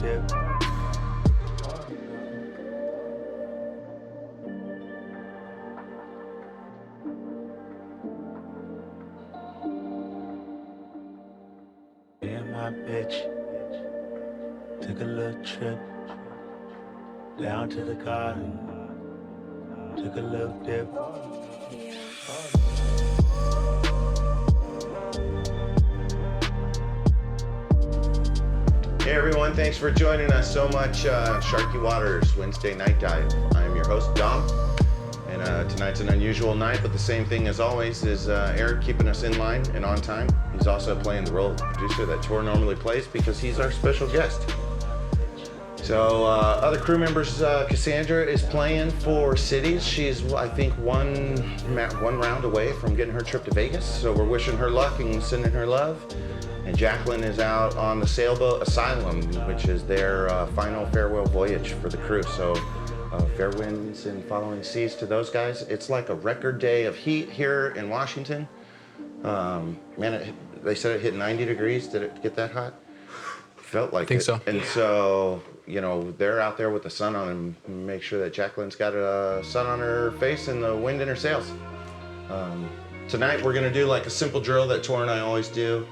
dip. Me and my bitch took a little trip down to the garden, took a little dip. Hey everyone, thanks for joining us so much. Sharky Waters Wednesday Night Dive. I am your host, Dom, and tonight's an unusual night, but the same thing as always is Eric keeping us in line and on time. He's also playing the role of producer that Tor normally plays because he's our special guest. So other crew members, Cassandra is playing for Cities. She's, I think, one round away from getting her trip to Vegas. So we're wishing her luck and sending her love. And Jacqueline is out on the sailboat Asylum, which is their final farewell voyage for the crew. So fair winds and following seas to those guys. It's like a record day of heat here in Washington. They said it hit 90 degrees. Did it get that hot? Felt like I think so. And so, you know, they're out there with the sun on them, make sure that Jacqueline's got a sun on her face and the wind in her sails. Tonight we're gonna do like a simple drill that Tor and I always do,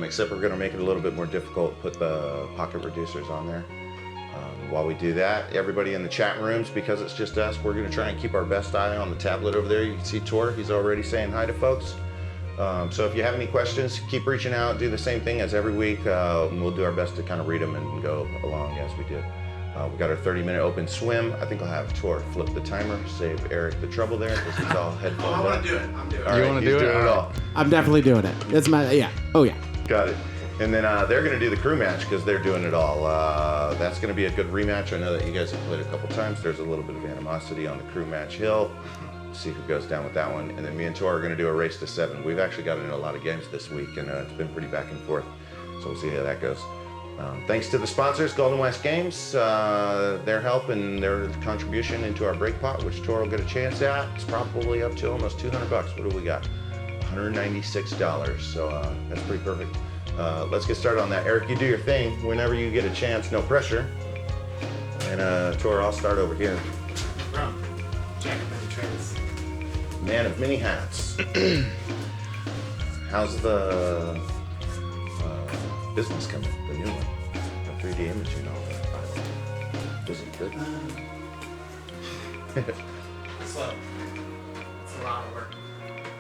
except we're gonna make it a little bit more difficult, put the pocket reducers on there. While we do that, everybody in the chat rooms, because it's just us, we're gonna try and keep our best eye on the tablet over there. You can see Tor, he's already saying hi to folks. So if you have any questions, keep reaching out, do the same thing as every week. We'll do our best to kind of read them and go along as we do. We got our 30-minute open swim. I think I'll have Tor flip the timer, save Eric the trouble there, because he's all headphoned I want to do it. I'm doing it. All right, want to he's do it? doing it all. I'm definitely doing it. It's my, yeah. Oh, yeah. Got it. And then they're going to do the crew match because they're doing it all. That's going to be a good rematch. I know that you guys have played a couple times. There's a little bit of animosity on the crew match hill. See who goes down with that one. And then me and Tor are going to do a race to 7. We've actually gotten into a lot of games this week, and it's been pretty back and forth. So we'll see how that goes. Thanks to the sponsors, Golden West Games, their help and their contribution into our break pot, which Tor will get a chance at. It's probably up to almost $200. What do we got? $196. So that's pretty perfect. Let's get started on that. Eric, you do your thing whenever you get a chance, no pressure. And Tor, I'll start over here. Jack of many trades. Man of many hats. How's the business coming? The new one, the 3D imaging and all that. Is it good? Slow. It's a lot of work.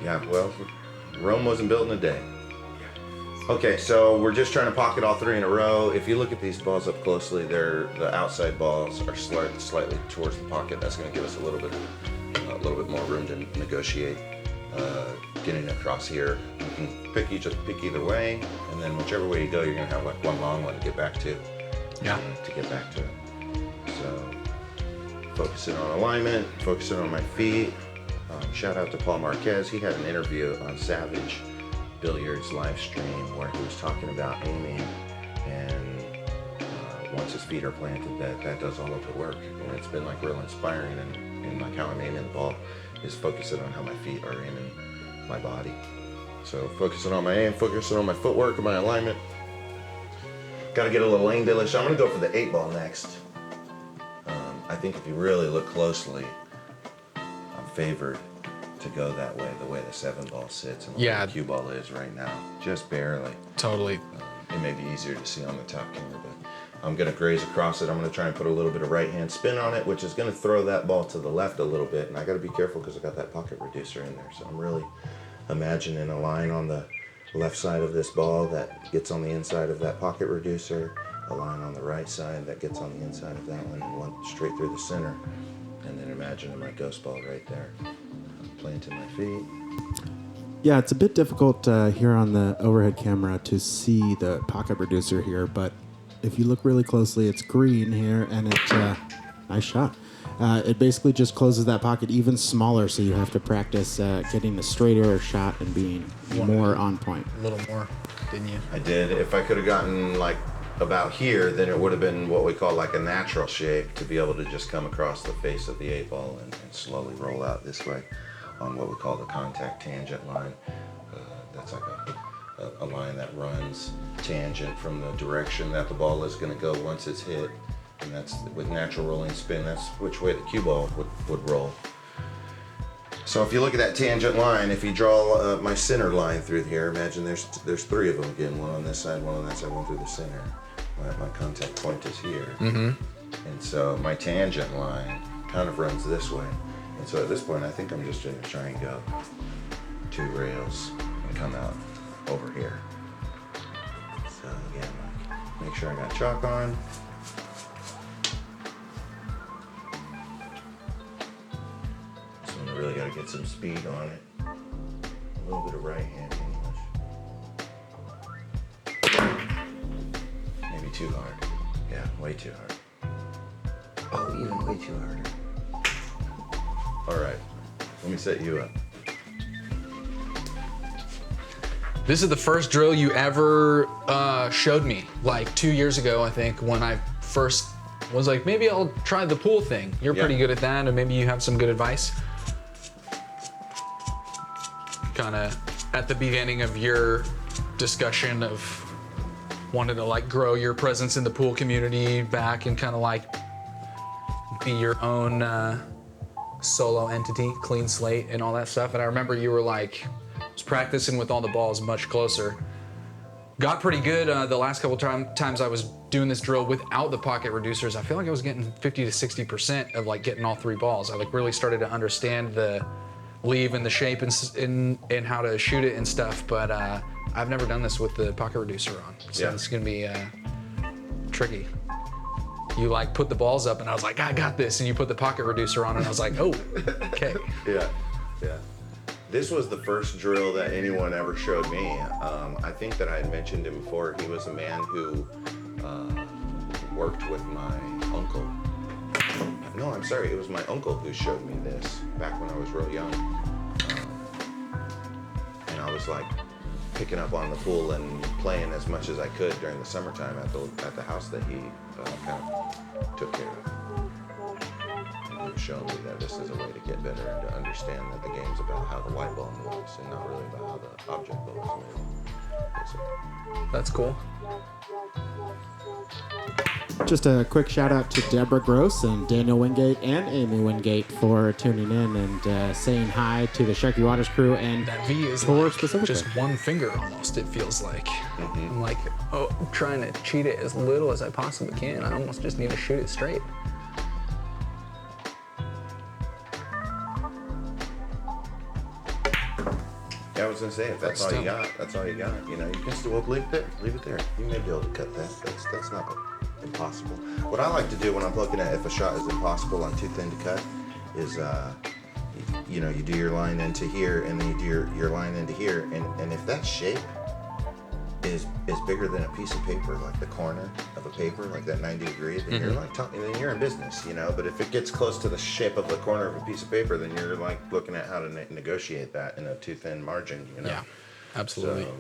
Yeah. Well, Rome wasn't built in a day. Okay, so we're just trying to pocket all 3 in a row. If you look at these balls up closely, the outside balls are slightly towards the pocket. That's going to give us a little bit more room to negotiate getting across here. You can pick either way, and then whichever way you go, you're going to have like one long one to get back to. Yeah. To get back to it. So focusing on alignment, focusing on my feet. Shout out to Paul Marquez. He had an interview on Savage Billiards live stream where he was talking about aiming, and once his feet are planted, that does all of the work. And it's been like real inspiring, and like how I'm aiming the ball is focusing on how my feet are aiming my body. So focusing on my aim, focusing on my footwork and my alignment. Got to get a little angulish. I'm gonna go for the 8 ball next. I think if you really look closely, I'm favored to go that way, the way the 7 ball sits and the way the cue ball is right now, just barely. Totally. It may be easier to see on the top camera, but I'm gonna graze across it. I'm gonna try and put a little bit of right hand spin on it, which is gonna throw that ball to the left a little bit, and I gotta be careful because I got that pocket reducer in there. So I'm really imagining a line on the left side of this ball that gets on the inside of that pocket reducer, a line on the right side that gets on the inside of that one, and one straight through the center, and then imagining my ghost ball right there. Planting my feet. Yeah, it's a bit difficult here on the overhead camera to see the pocket reducer here, but if you look really closely, it's green here, and it's nice shot. It basically just closes that pocket even smaller, so you have to practice getting a straighter shot and being more on point. A little more, didn't you? I did. If I could have gotten like about here, then it would have been what we call like a natural shape to be able to just come across the face of the 8 ball and slowly roll out this way on what we call the contact tangent line. That's like a line that runs tangent from the direction that the ball is going to go once it's hit. And that's with natural rolling spin, that's which way the cue ball would roll. So if you look at that tangent line, if you draw my center line through here, imagine there's 3 of them again, one on this side, one on that side, one through the center. My contact point is here. And so my tangent line kind of runs this way. And so at this point, I think I'm just going to try and go 2 rails and come out over here. So again, make sure I got chalk on. This one I really got to get some speed on it. A little bit of right hand English. Maybe too hard. Yeah, way too hard. Oh, even way too hard. All right, let me set you up. This is the first drill you ever showed me, like 2 years ago, I think, when I first was like, maybe I'll try the pool thing. You're pretty good at that, and maybe you have some good advice. Kind of at the beginning of your discussion of wanting to like grow your presence in the pool community back and kind of like be your own solo entity, clean slate and all that stuff. And I remember you were like, was practicing with all the balls much closer. Got pretty good the last couple times I was doing this drill without the pocket reducers. I feel like I was getting 50 to 60% of like getting all 3 balls. I like really started to understand the leave and the shape and how to shoot it and stuff. But I've never done this with the pocket reducer on. So it's gonna be tricky. You like put the balls up and I was like, I got this. And you put the pocket reducer on and I was like, oh, okay. Yeah. This was the first drill that anyone ever showed me. I think that I had mentioned him before. He was a man who worked with my uncle. No, I'm sorry, it was my uncle who showed me this back when I was real young. And I was like picking up on the pool and playing as much as I could during the summertime at the house that he kind of took care of. And he was showing me that this is a way to get better and to understand that the game's about how the white ball moves and not really about how the object ball is moving. That's cool. Just a quick shout out to Deborah Gross and Daniel Wingate and Amy Wingate for tuning in and saying hi to the Sharky Waters crew and that V is Tor like specifically. just one finger almost, it feels like. I'm like, I'm trying to cheat it as little as I possibly can. I almost just need to shoot it straight. Yeah, I was gonna say, if that's all you got, that's all you got. You know, you can still leave it there. You may be able to cut that. That's not impossible. What I like to do when I'm looking at if a shot is impossible on too thin to cut is, you know, you do your line into here and then you do your line into here, and if that shape is bigger than a piece of paper, like the corner of a paper, like that 90 degree, then you're like then you're in business, you know. But if it gets close to the shape of the corner of a piece of paper, then you're like looking at how to negotiate that in a too thin margin, you know. Yeah, absolutely. So,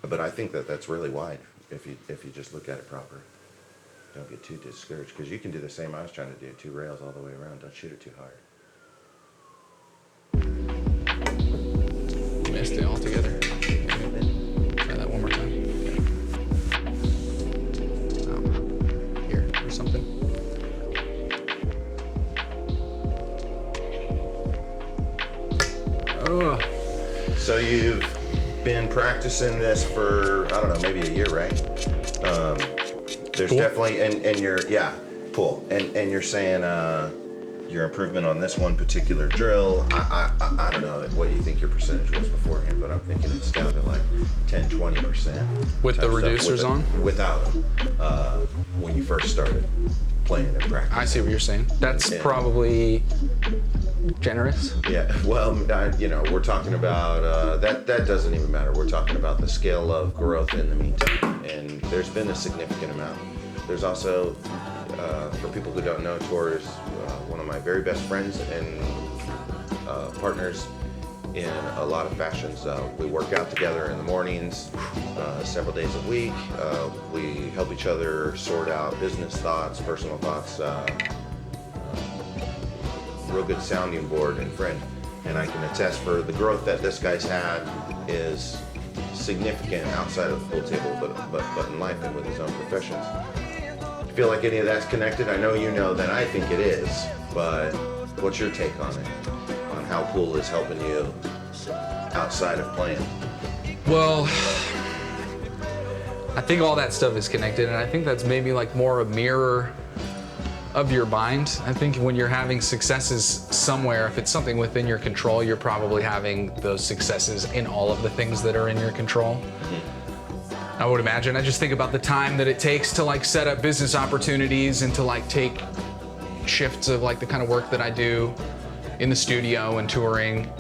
but I think that's really wide if you just look at it proper. Don't get too discouraged, because you can do the same I was trying to do, 2 rails all the way around. Don't shoot it too hard. Missed it altogether. Try that one more time. Here or something. Oh. So you've been practicing this for, I don't know, maybe a year, right? There's Cool. definitely, and you're, cool. And you're saying your improvement on this one particular drill, I don't know what you think your percentage was beforehand, but I'm thinking it's down to like 10, 20%. With the reducers on? Without them, when you first started playing and practicing. I see what you're saying. That's probably generous. Yeah, well, you know, we're talking about, that doesn't even matter. We're talking about the scale of growth in the meantime, and there's been a significant amount. There's also, for people who don't know, Tor is one of my very best friends and partners in a lot of fashions. We work out together in the mornings, several days a week. We help each other sort out business thoughts, personal thoughts, real good sounding board and friend. And I can attest for the growth that this guy's had is significant outside of the pool table, but in life and with his own professions. Do you feel like any of that's connected? I know you know that I think it is, but what's your take on it? On how pool is helping you outside of playing? Well, I think all that stuff is connected, and I think that's maybe like more a mirror of your mind. I think when you're having successes somewhere, if it's something within your control, you're probably having those successes in all of the things that are in your control. I would imagine. I just think about the time that it takes to like set up business opportunities and to like take shifts of like the kind of work that I do in the studio and touring.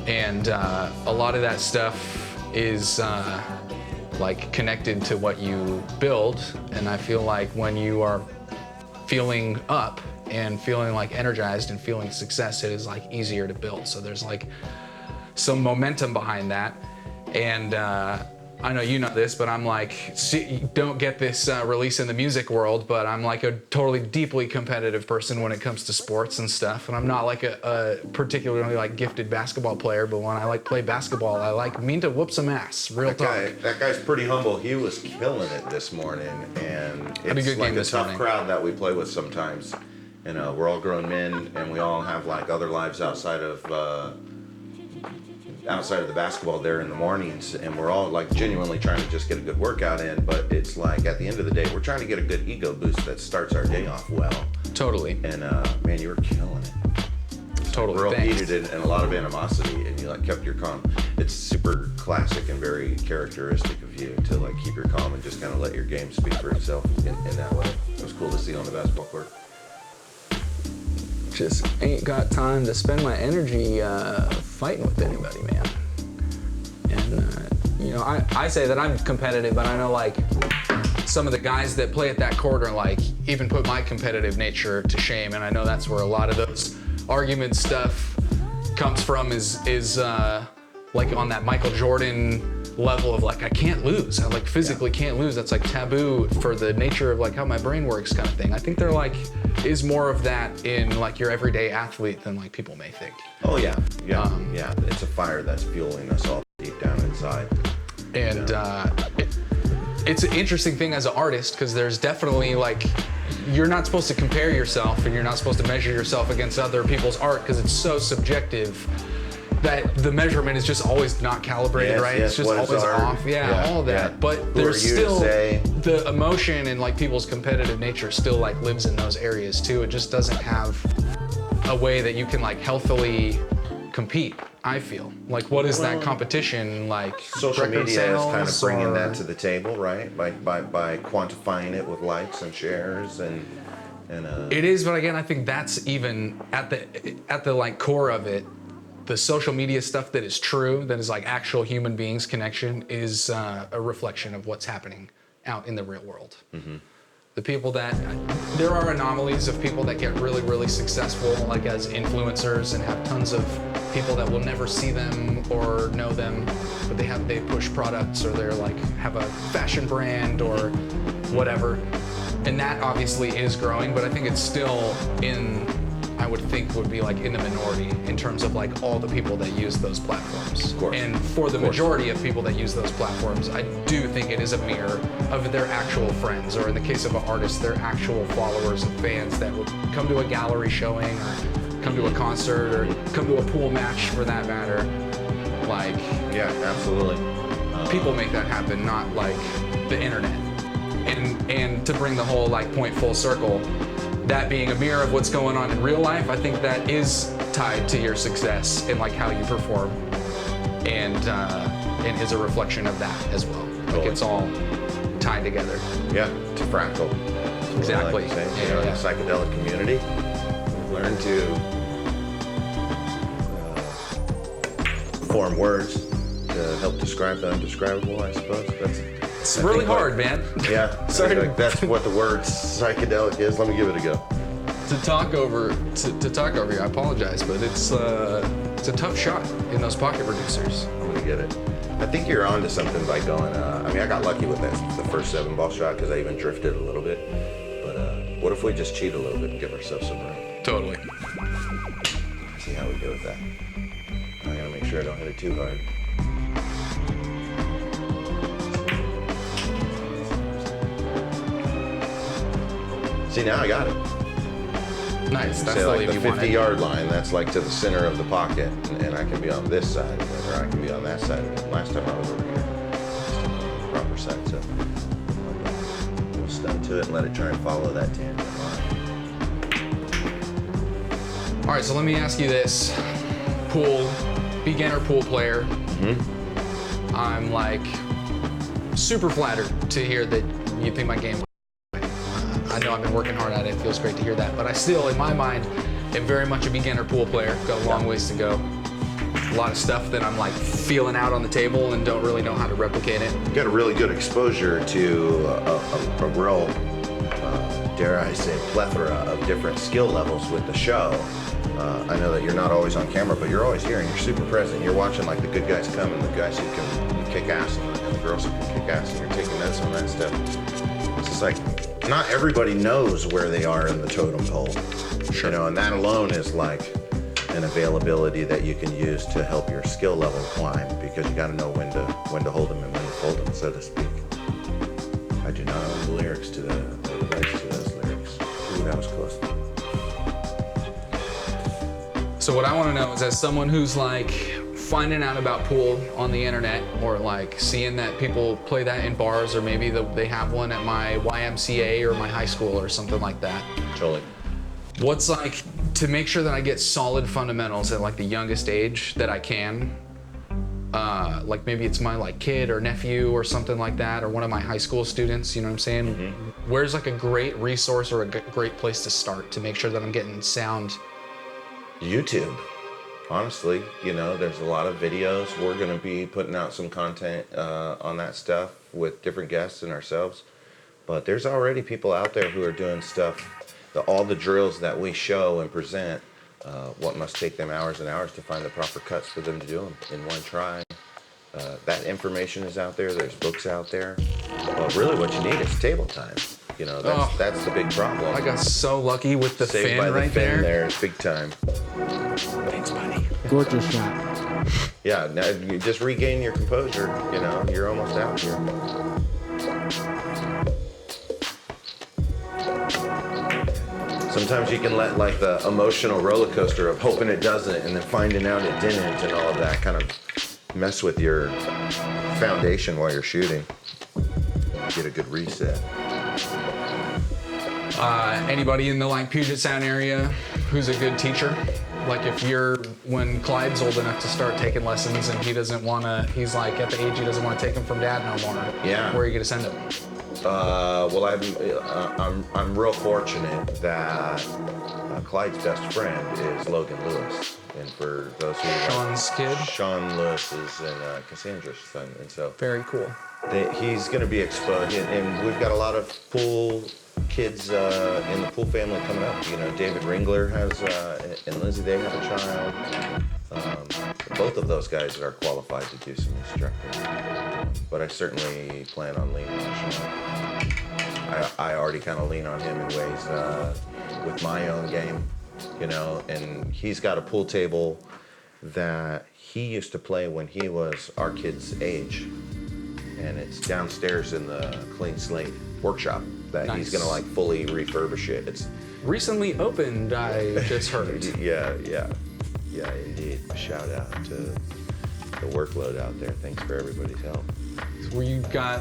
And a lot of that stuff is like connected to what you build. And I feel like when you are feeling up and feeling like energized and feeling success, it is like easier to build. So there's like some momentum behind that. And I know you know this, but I'm like, don't get this release in the music world, but I'm like a totally deeply competitive person when it comes to sports and stuff. And I'm not like a particularly like gifted basketball player, but when I like play basketball, I mean to whoop some ass, real talk. That guy's pretty humble. He was killing it this morning, and it's like a tough crowd that we play with sometimes. You know, we're all grown men, and we all have like other lives outside of the basketball there in the mornings, and we're all like genuinely trying to just get a good workout in, but it's like at the end of the day we're trying to get a good ego boost that starts our day off well. Totally. And man, you were killing it. Totally. We're all heated and a lot of animosity, and you like kept your calm. It's super classic and very characteristic of you to like keep your calm and just kind of let your game speak for itself in that way. It was cool to see on the basketball court. Just ain't got time to spend my energy fighting with anybody, man. And you know, I say that I'm competitive, but I know like some of the guys that play at that court are like even put my competitive nature to shame, and I know that's where a lot of those argument stuff comes from is like on that Michael Jordan level of like I can't lose. I like physically can't lose. That's like taboo for the nature of like how my brain works kind of thing. I think there like is more of that in like your everyday athlete than like people may think. Oh yeah. It's a fire that's fueling us all deep down inside. And it's an interesting thing as an artist because there's definitely like you're not supposed to compare yourself and you're not supposed to measure yourself against other people's art because it's so subjective that the measurement is just always not calibrated right. It's just always off. All of that. But there's still the emotion and like people's competitive nature still like lives in those areas too. It just doesn't have a way that you can like healthily compete. I feel like what is that competition like? Social media is kind of bringing that to the table, right? By quantifying it with likes and shares and. It is, but again, I think that's even at the like core of it. The social media stuff that is true, that is like actual human beings connection, is a reflection of what's happening out in the real world. Mm-hmm. The people there are anomalies of people that get really, really successful, like as influencers, and have tons of people that will never see them or know them, but they push products or they're like have a fashion brand or whatever, and that obviously is growing. But I think it's still I would think would be like in the minority in terms of like all the people that use those platforms. Of course. And for the majority of people that use those platforms, I do think it is a mirror of their actual friends, or in the case of an artist, their actual followers and fans that would come to a gallery showing or come to a concert or come to a pool match for that matter. Like, yeah, absolutely. People make that happen, not like the internet. And to bring the whole like point full circle, that being a mirror of what's going on in real life, I think that is tied to your success and like how you perform, and is a reflection of that as well. Like it's all tied together. Yeah, it's a fractal. Exactly. Like in the psychedelic community, we've learned to form words to help describe the undescribable, I suppose. It's really hard, man. Yeah, Sorry. That's what the word psychedelic is. Let me give it a go. To talk over you, I apologize, but it's a tough shot in those pocket reducers. I'm gonna get it. I think you're onto something by going. I got lucky with the first 7-ball shot because I even drifted a little bit. But what if we just cheat a little bit and give ourselves some room? Totally. See how we go with that. I gotta make sure I don't hit it too hard. See, now I got it. Nice. That's Say the like leave the you wanted. 50-yard line, that's like to the center of the pocket, and I can be on this side of it, or I can be on that side of it. Last time I was over here, the proper side, so we'll stun to it and let it try and follow that tangent line. All right, so let me ask you this. Beginner pool player. Mm-hmm. I'm like super flattered to hear that you think my game. I know I've been working hard at it. It feels great to hear that. But I still, in my mind, am very much a beginner pool player. Got a long ways to go. A lot of stuff that I'm like feeling out on the table and don't really know how to replicate it. You got a really good exposure to a real, dare I say, plethora of different skill levels with the show. I know that you're not always on camera, but you're always here and you're super present. You're watching like the good guys come and the guys who can kick ass and the girls who can kick ass, and you're taking notes on that stuff. It's just like, not everybody knows where they are in the totem pole. Sure. You know, and that alone is like an availability that you can use to help your skill level climb, because you got to know when to hold them and when to fold them, so to speak. I do not know the lyrics to the lyrics to those lyrics. Ooh, that was close. So what I want to know is, as someone who's like finding out about pool on the internet, or like seeing that people play that in bars, or maybe they have one at my YMCA or my high school or something like that. Totally. What's like to make sure that I get solid fundamentals at like the youngest age that I can? Like maybe it's my like kid or nephew or something like that, or one of my high school students, you know what I'm saying? Mm-hmm. Where's like a great resource or a great place to start to make sure that I'm getting sound? YouTube. Honestly, you know, there's a lot of videos. We're going to be putting out some content on that stuff with different guests and ourselves. But there's already people out there who are doing stuff, all the drills that we show and present, what must take them hours and hours to find the proper cuts for them to do them in one try. That information is out there. There's books out there. But really what you need is table time. You know, that's the big problem. I got so lucky with the Saved fin by the right fin there. It's big time. Thanks, buddy. Gorgeous shot. Yeah, now you just regain your composure. You know, you're almost out here. Sometimes you can let like the emotional roller coaster of hoping it doesn't and then finding out it didn't and all of that kind of mess with your foundation while you're shooting. Get a good reset. Anybody in the like Puget Sound area who's a good teacher? Like when Clyde's old enough to start taking lessons and he's like at the age he doesn't want to take them from dad no more. Yeah. Where are you gonna send him? Well, I'm real fortunate that Clyde's best friend is Logan Lewis, and for those who Sean's kid? Sean Lewis is Cassandra's son, and so Very cool. he's going to be exposed, and we've got a lot of pool kids in the pool family coming up. You know, David Ringler has, and Lindsay, they have a child. Both of those guys are qualified to do some instructing, but I certainly plan on leaning on Sean. I already kind of lean on him in ways with my own game, you know, and he's got a pool table that he used to play when he was our kid's age, and it's downstairs in the Clean Slate workshop that Nice. he's gonna like fully refurbish it. It's Recently opened, I just heard. Yeah, indeed. Shout out to the workload out there. Thanks for everybody's help.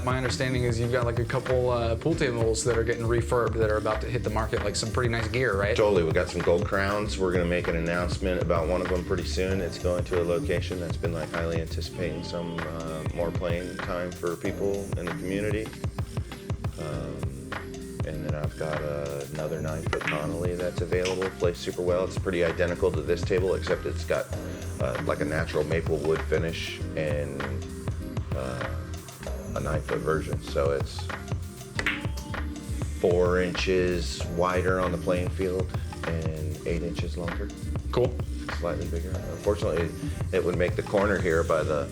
My understanding is you've got like a couple pool tables that are getting refurbed that are about to hit the market, like some pretty nice gear, right? Totally, we got some gold crowns. We're gonna make an announcement about one of them pretty soon. It's going to a location that's been like highly anticipating some more playing time for people in the community. And then I've got another 9-foot Connolly that's available, plays super well. It's pretty identical to this table, except it's got like a natural maple wood finish and a 9-foot version. So it's 4 inches wider on the playing field and 8 inches longer. Cool. Slightly bigger. Unfortunately, it would make the corner here by the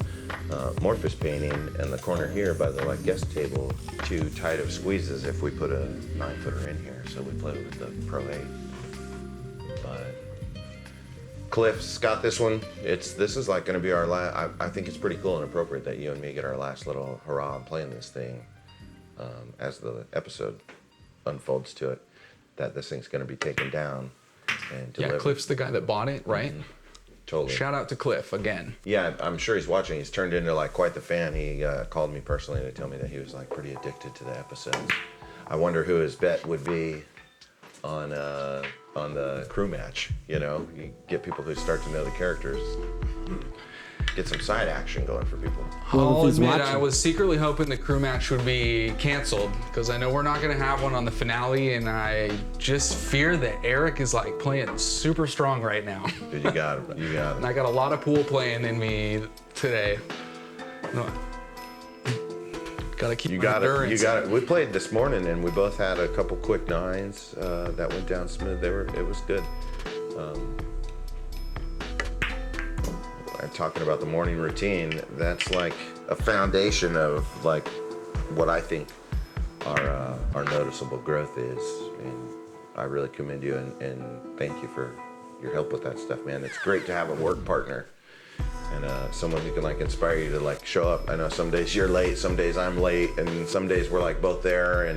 Morphous painting and the corner here by the like guest table too tight of squeezes if we put a 9-footer in here. So we play with the Pro 8. But Cliff's got this one. This is like going to be our last. I think it's pretty cool and appropriate that you and me get our last little hurrah on playing this thing as the episode unfolds to it. that this thing's going to be taken down and delivered. Yeah, Cliff's the guy that bought it, right? Totally. Shout out to Cliff again. Yeah, I'm sure he's watching. He's turned into like quite the fan. He called me personally to tell me that he was like pretty addicted to the episodes. I wonder who his bet would be on the crew match. You know, you get people who start to know the characters. Get some side action going for people. Well, if I'll he's admit, watching- I was secretly hoping the crew match would be canceled because I know we're not going to have one on the finale, and I just fear that Eric is like playing super strong right now. Dude, you got it. You got And it. I got a lot of pool playing in me today. No, gotta keep You my got it. You endurance got up. it. We played this morning, and we both had a couple quick 9s that went down smooth. It was good. I'm talking about the morning routine. That's like a foundation of like what I think our noticeable growth is, and I really commend you and thank you for your help with that stuff, man. It's great to have a work partner and someone who can like inspire you to like show up. I know some days you're late, some days I'm late, and some days we're like both there,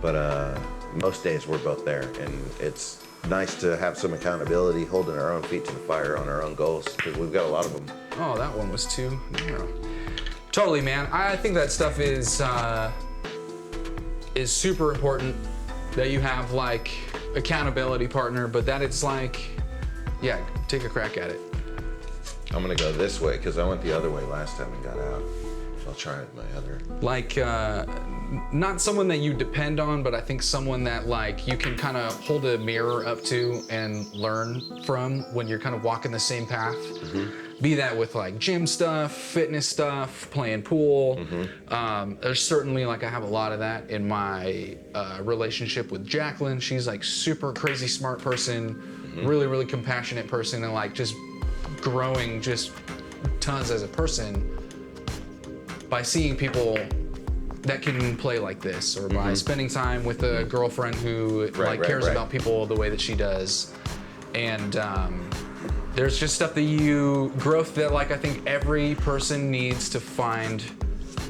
but most days we're both there, and it's nice to have some accountability, holding our own feet to the fire on our own goals, because we've got a lot of them. Oh, that one was too narrow. Totally, man. I think that stuff is super important that you have like accountability partner, but that it's like, yeah, take a crack at it. I'm gonna go this way because I went the other way last time and got out. So I'll try it my other. Like, not someone that you depend on, but I think someone that like you can kind of hold a mirror up to and learn from when you're kind of walking the same path. Be that with like gym stuff, fitness stuff, playing pool. There's certainly like I have a lot of that in my relationship with Jacqueline. She's like super crazy smart person, really, really compassionate person, and like just growing just tons as a person by seeing people that can play like this, or by spending time with a girlfriend who cares about people the way that she does. And there's just stuff that growth that like I think every person needs to find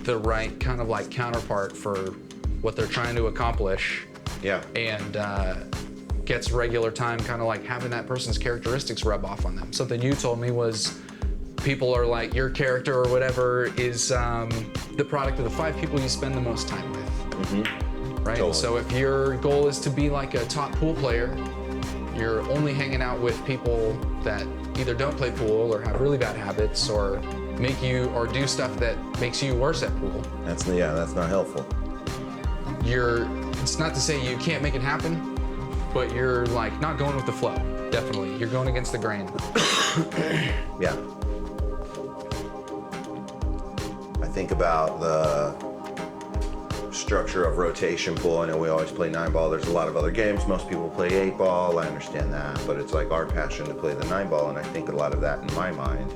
the right kind of like counterpart for what they're trying to accomplish. Yeah. And gets regular time kind of like having that person's characteristics rub off on them. Something you told me was people are like, your character or whatever is the product of the 5 people you spend the most time with. Right? Totally. So if your goal is to be like a top pool player, you're only hanging out with people that either don't play pool or have really bad habits or make you or do stuff that makes you worse at pool. That's not helpful. It's not to say you can't make it happen, but you're like not going with the flow. Definitely. You're going against the grain. Yeah. I think about the structure of rotation pool. I know we always play 9-ball. There's a lot of other games. Most people play 8-ball. I understand that, but it's like our passion to play the 9-ball, and I think a lot of that in my mind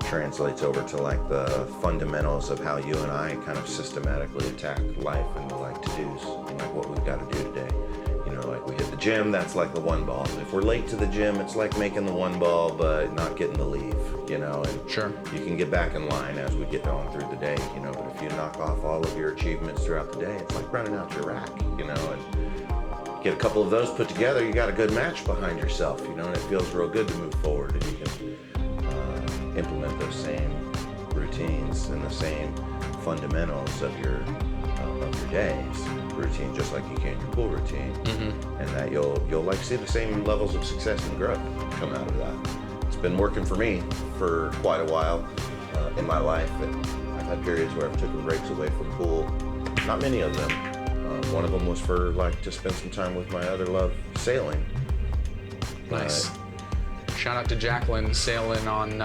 translates over to like the fundamentals of how you and I kind of systematically attack life and the like to-dos and like what we've got to do today. You know, like we hit the gym, that's like the 1-ball. If we're late to the gym, it's like making the 1-ball but not getting the leave, you know, and Sure. you can get back in line as we get on through the day, you know, but if you knock off all of your achievements throughout the day, it's like running out your rack, you know, and get a couple of those put together, you got a good match behind yourself, you know, and it feels real good to move forward, and you can implement those same routines and the same fundamentals of your days routine, just like you can your pool routine, and that you'll like see the same levels of success and growth come out of that. It's been working for me for quite a while in my life, and I've had periods where I've taken breaks away from pool. Not many of them. One of them was for like to spend some time with my other love, sailing. Nice. Shout out to Jacqueline sailing on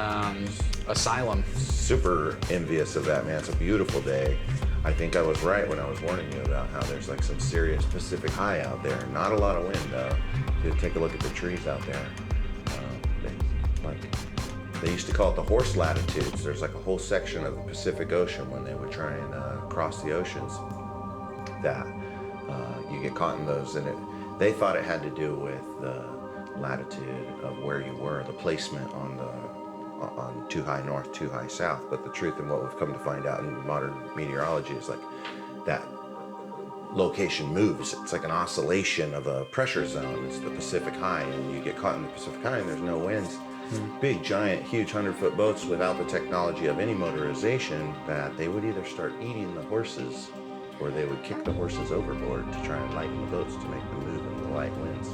Asylum. Super envious of that, man. It's a beautiful day. I think I was right when I was warning you about how there's like some serious Pacific high out there. Not a lot of wind, though. If you take a look at the trees out there, they used to call it the horse latitudes. There's like a whole section of the Pacific Ocean when they would try and cross the oceans that you get caught in those, and they thought it had to do with the latitude of where you were, the placement on too high north, too high south. But the truth and what we've come to find out in modern meteorology is like that location moves. It's like an oscillation of a pressure zone. It's the Pacific High, and you get caught in the Pacific High and there's no winds. Big, giant, huge 100-foot boats without the technology of any motorization, that they would either start eating the horses or they would kick the horses overboard to try and lighten the boats to make them move in the light winds.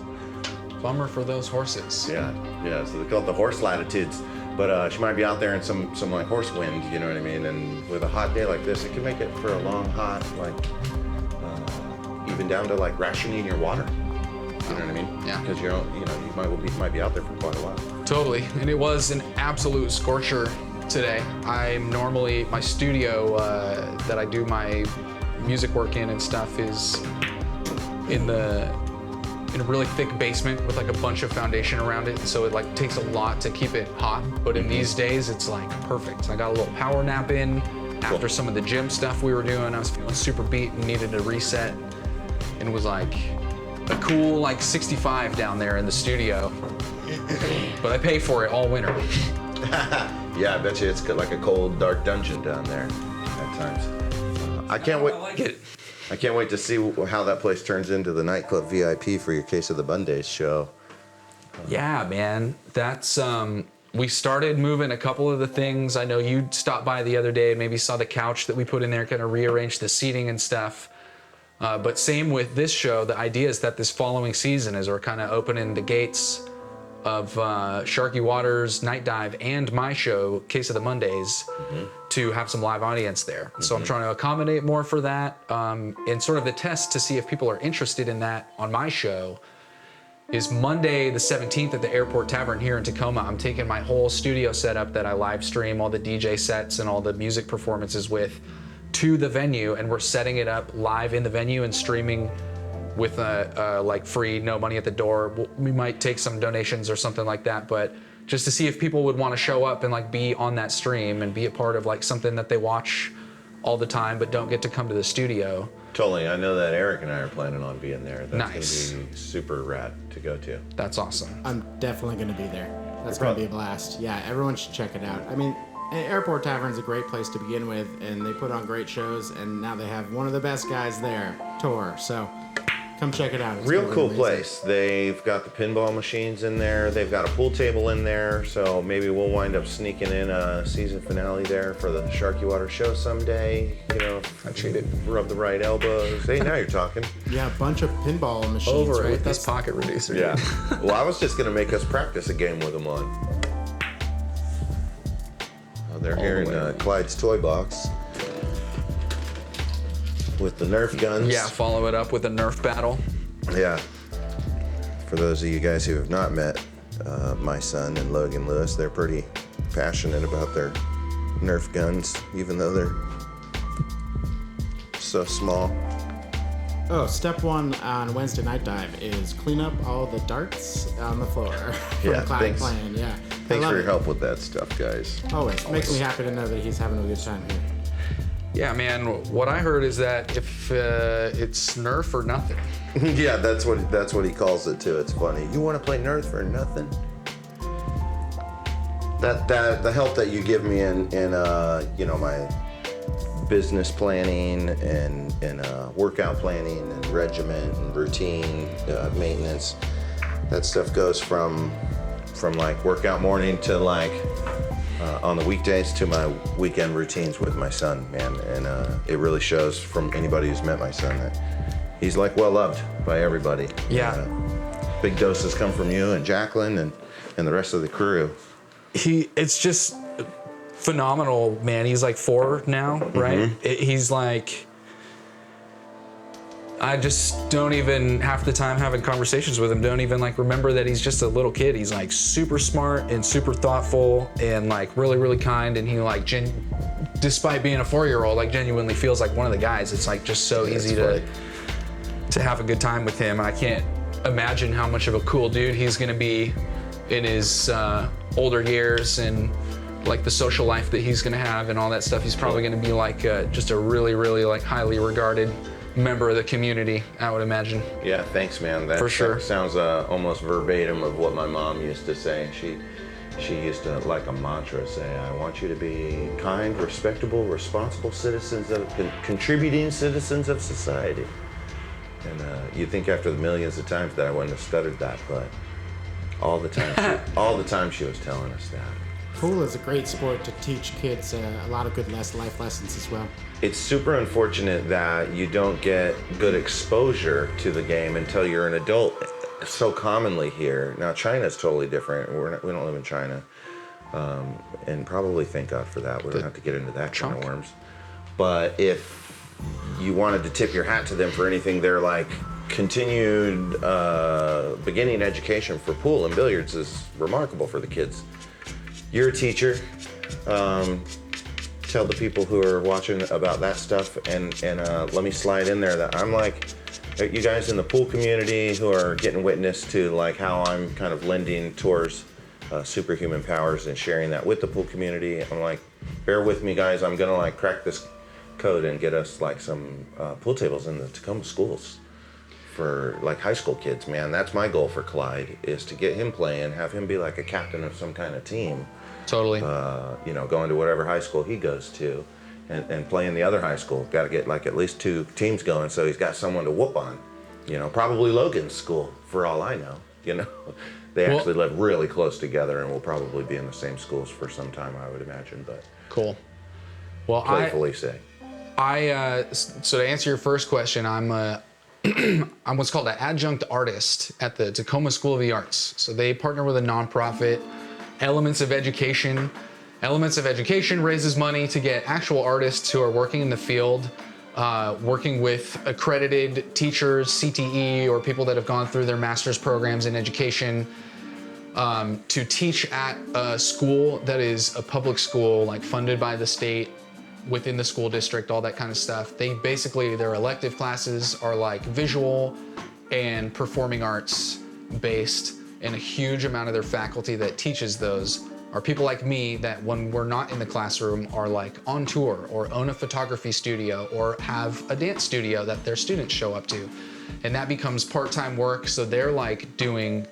Bummer for those horses. Yeah, so they call it the horse latitudes. But she might be out there in some like horse wind, you know what I mean? And with a hot day like this, it can make it for a long, hot, like, even down to like rationing your water. You know what I mean? Yeah. Because you might be out there for quite a while. Totally. And it was an absolute scorcher today. I'm normally, my studio that I do my music work in and stuff is in a really thick basement with like a bunch of foundation around it. So it like takes a lot to keep it hot. But in these days, it's like perfect. I got a little power nap in after some of the gym stuff we were doing. I was feeling super beat and needed a reset. And it was like a cool like 65 down there in the studio. But I pay for it all winter. Yeah, I bet you it's like a cold, dark dungeon down there at times. I can't wait. I like it. I can't wait to see how that place turns into the nightclub VIP for your Case of the Bundays show. Yeah, man. That's we started moving a couple of the things. I know you stopped by the other day, maybe saw the couch that we put in there, kind of rearranged the seating and stuff. But same with this show, the idea is that this following season, as we're kind of opening the gates of Sharky Waters, Night Dive, and my show, Case of the Mondays, to have some live audience there. So I'm trying to accommodate more for that. And sort of the test to see if people are interested in that on my show is Monday the 17th at the Airport Tavern here in Tacoma. I'm taking my whole studio setup that I live stream all the DJ sets and all the music performances with to the venue, and we're setting it up live in the venue and streaming with like free, no money at the door. We might take some donations or something like that, but just to see if people would want to show up and like be on that stream and be a part of like something that they watch all the time but don't get to come to the studio. Totally. I know that Eric and I are planning on being there. That's Nice. going to be super rad to go to. That's awesome. I'm definitely going to be there. That's going to be a blast. Yeah, everyone should check it out. I mean, Airport Tavern's a great place to begin with, and they put on great shows, and now they have one of the best guys there, Tor. So come check it out. It's Real gonna be cool amazing. place. They've got the pinball machines in there. They've got a pool table in there. So maybe we'll wind up sneaking in a season finale there for the Sharky Water show someday. You know, I cheated. rub the right elbows. Hey, now you're talking. Yeah, a bunch of pinball machines. Over right? at this pocket reducer. Yeah. Well, I was just going to make us practice a game with them on. Oh, they're here in Clyde's Toy Box with the Nerf guns. Yeah, follow it up with a Nerf battle. Yeah. For those of you guys who have not met my son and Logan Lewis, they're pretty passionate about their Nerf guns, even though they're so small. Oh, step one on Wednesday Night Dive is clean up all the darts on the floor. Yeah, Clyde thanks. playing. Yeah. I Thanks love for your it. help with that stuff, guys. Always. Makes me happy to know that he's having a good time here. Yeah, man. What I heard is that if it's Nerf or nothing. Yeah, that's what he calls it too. It's funny. You want to play Nerf for nothing? That the help that you give me in you know, my business planning and workout planning and regimen and routine maintenance, that stuff goes from like workout morning to like on the weekdays to my weekend routines with my son, man. And it really shows from anybody who's met my son that he's like well loved by everybody. Yeah. Big doses come from you and Jacqueline and the rest of the crew. It's just phenomenal, man. He's like 4 now, right? He's like, I just don't even, half the time having conversations with him, don't even like remember that he's just a little kid. He's like super smart and super thoughtful and like really, really kind. And he like, despite being a 4-year-old, like genuinely feels like one of the guys. It's like just so easy to have a good time with him. And I can't imagine how much of a cool dude he's gonna be in his older years and like the social life that he's gonna have and all that stuff. He's probably gonna be like just a really, really like highly regarded member of the community, I would imagine. Yeah, thanks, man. That For sure. sounds almost verbatim of what my mom used to say. She used to, like a mantra, say, I want you to be kind, respectable, responsible citizens of, contributing citizens of society. And you'd think after the millions of times that I wouldn't have stuttered that, but all the time she was telling us that. Pool is a great sport to teach kids a lot of good life lessons as well. It's super unfortunate that you don't get good exposure to the game until you're an adult. So commonly here. Now China's totally different. We don't live in China, and probably thank God for that. We don't have to get into that kind of worms. But if you wanted to tip your hat to them for anything, they're like continued beginning education for pool and billiards is remarkable for the kids. You're a teacher. Tell the people who are watching about that stuff, and let me slide in there that I'm like, you guys in the pool community who are getting witness to like how I'm kind of lending towards superhuman powers and sharing that with the pool community. I'm like, bear with me, guys. I'm gonna like crack this code and get us like some pool tables in the Tacoma schools for like high school kids. Man, that's my goal for Clyde, is to get him playing, have him be like a captain of some kind of team. Totally. Going to whatever high school he goes to, and playing the other high school. Got to get like at least 2 teams going, so he's got someone to whoop on. Probably Logan's school, for all I know. They actually live really close together, and will probably be in the same schools for some time, I would imagine. But cool. Well, playfully say. So to answer your first question, I'm what's called an adjunct artist at the Tacoma School of the Arts. So they partner with a nonprofit, Elements of Education. Elements of Education raises money to get actual artists who are working in the field, working with accredited teachers, CTE, or people that have gone through their master's programs in education, to teach at a school that is a public school, like funded by the state, within the school district, all that kind of stuff. Their elective classes are like visual and performing arts based, and a huge amount of their faculty that teaches those are people like me that when we're not in the classroom are like on tour or own a photography studio or have a dance studio that their students show up to. And that becomes part-time work, so they're like doing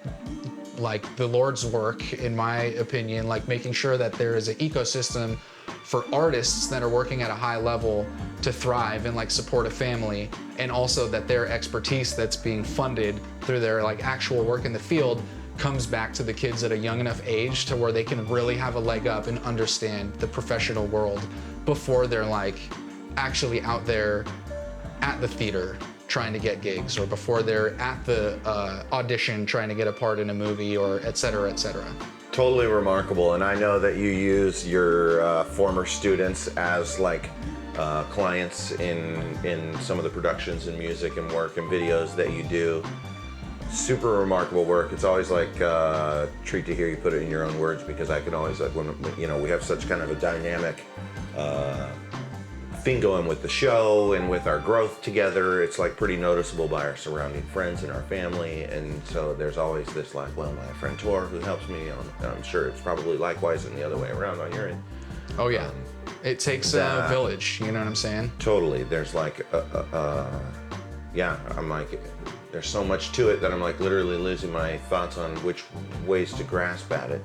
like the Lord's work, in my opinion, like making sure that there is an ecosystem for artists that are working at a high level to thrive and like support a family, and also that their expertise that's being funded through their like actual work in the field comes back to the kids at a young enough age to where they can really have a leg up and understand the professional world before they're like actually out there at the theater trying to get gigs, or before they're at the audition trying to get a part in a movie, or et cetera, et cetera. Totally remarkable. And I know that you use your former students as like clients in some of the productions and music and work and videos that you do. Super remarkable work. It's always like a treat to hear you put it in your own words, because I can always, like, when we have such kind of a dynamic thing going with the show and with our growth together. It's like pretty noticeable by our surrounding friends and our family, and so there's always this like, well, my friend Tor who helps me, and I'm sure it's probably likewise in the other way around on your end. Oh yeah, it takes a village, you know what I'm saying? Totally. There's like yeah, I'm like, there's so much to it that I'm like literally losing my thoughts on which ways to grasp at it.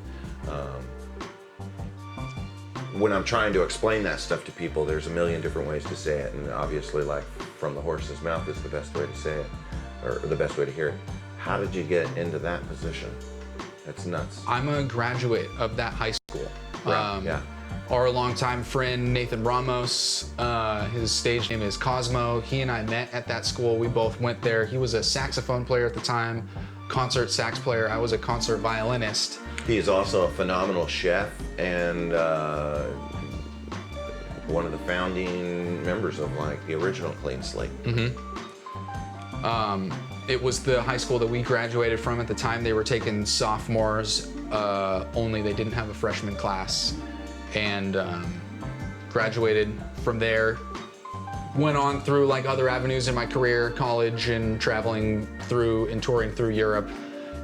When I'm trying to explain that stuff to people, there's a million different ways to say it, and obviously like from the horse's mouth is the best way to say it, or the best way to hear it. How did you get into that position? That's nuts. I'm a graduate of that high school. Right, yeah. Our longtime friend Nathan Ramos, his stage name is Cosmo. He and I met at that school. We both went there. He was a saxophone player at the time, concert sax player. I was a concert violinist. He is also a phenomenal chef and one of the founding members of like the original Clean Slate. It was the high school that we graduated from. At the time, they were taking sophomores only. They didn't have a freshman class. And graduated from there. Went on through like other avenues in my career, college and traveling through and touring through Europe.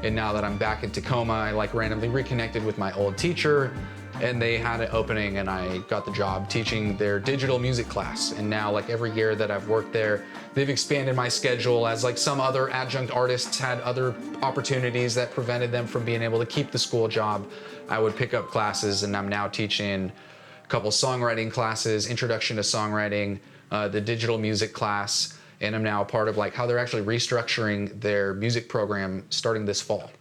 And now that I'm back in Tacoma, I like randomly reconnected with my old teacher, and they had an opening and I got the job teaching their digital music class. And now like every year that I've worked there, they've expanded my schedule, as like some other adjunct artists had other opportunities that prevented them from being able to keep the school job. I would pick up classes, and I'm now teaching a couple songwriting classes, introduction to songwriting, the digital music class. and I'm now a part of like how they're actually restructuring their music program starting this fall.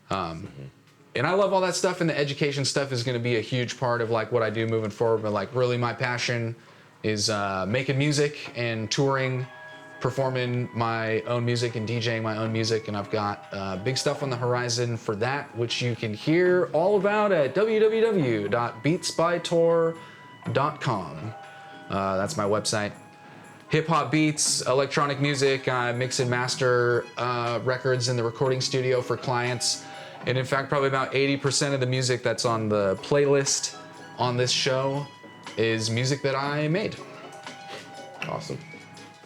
And I love all that stuff, and the education stuff is going to be a huge part of like what I do moving forward. But like really my passion is making music and touring, performing my own music and DJing my own music. And I've got big stuff on the horizon for that, which you can hear all about at www.beatsbytor.com. That's my website. Hip hop beats, electronic music, I mix and master records in the recording studio for clients. And in fact, probably about 80% of the music that's on the playlist on this show is music that I made. Awesome.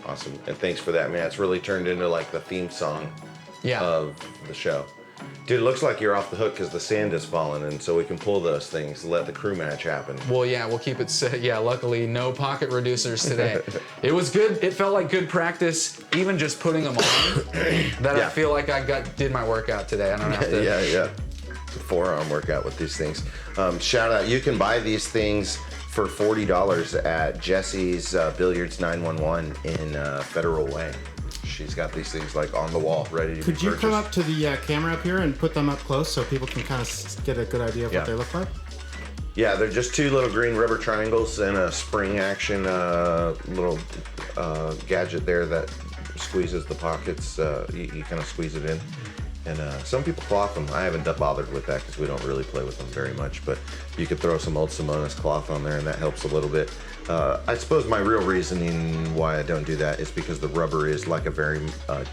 And thanks for that, man. It's really turned into like the theme song of the show. Dude, it looks like you're off the hook because the sand is falling, and so we can pull those things, let the crew match happen. Well, yeah, we'll keep it set. Yeah, luckily no pocket reducers today. It was good. It felt like good practice, even just putting them on, that I feel like I did my workout today. I don't have to. Yeah. Forearm workout with these things. Shout out, you can buy these things for $40 at Jesse's Billiards 911 in Federal Way. She's got these things like on the wall, ready to be Could you purchased. come up to the camera up here and put them up close so people can kind of get a good idea of what they look like? Yeah, they're just two little green rubber triangles and a spring action little gadget there that squeezes the pockets. You kind of squeeze it in. And some people cloth them. I haven't bothered with that because we don't really play with them very much. But you could throw some old Simonis cloth on there and that helps a little bit. I suppose my real reasoning why I don't do that is because the rubber is like a very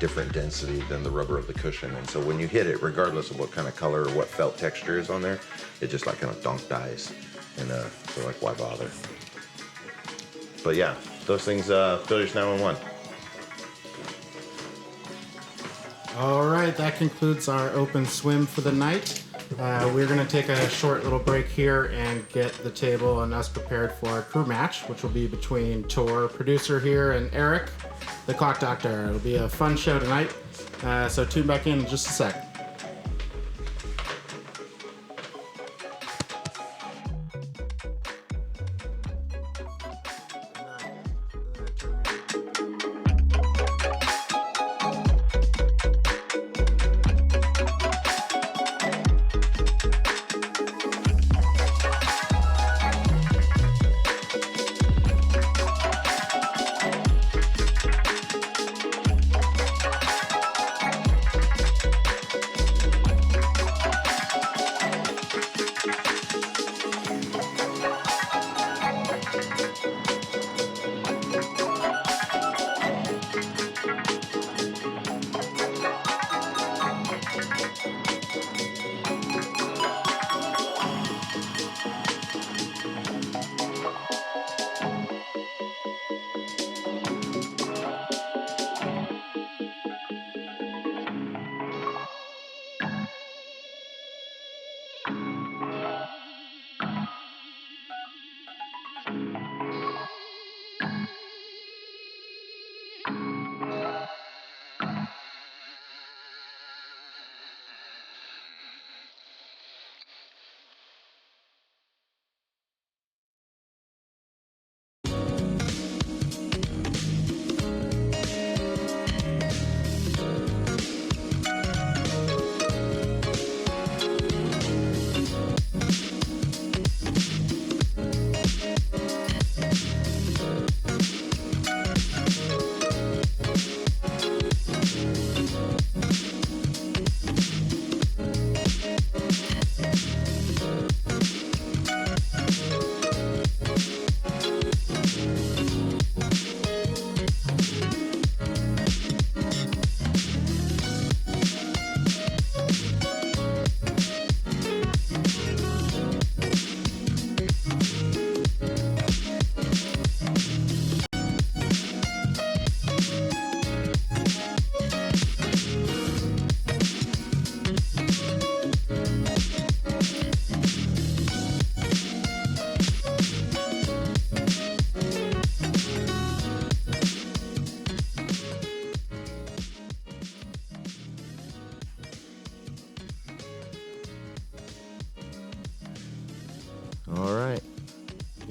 different density than the rubber of the cushion. And so when you hit it, regardless of what kind of color or what felt texture is on there, it just like kind of donk dies. And so like, why bother? But yeah, those things, Billiards 911. All right, that concludes our open swim for the night. We're going to take a short little break here and get the table and us prepared for our crew match, which will be between Tor, producer here, and Eric, the clock doctor. It'll be a fun show tonight, so tune back in just a sec.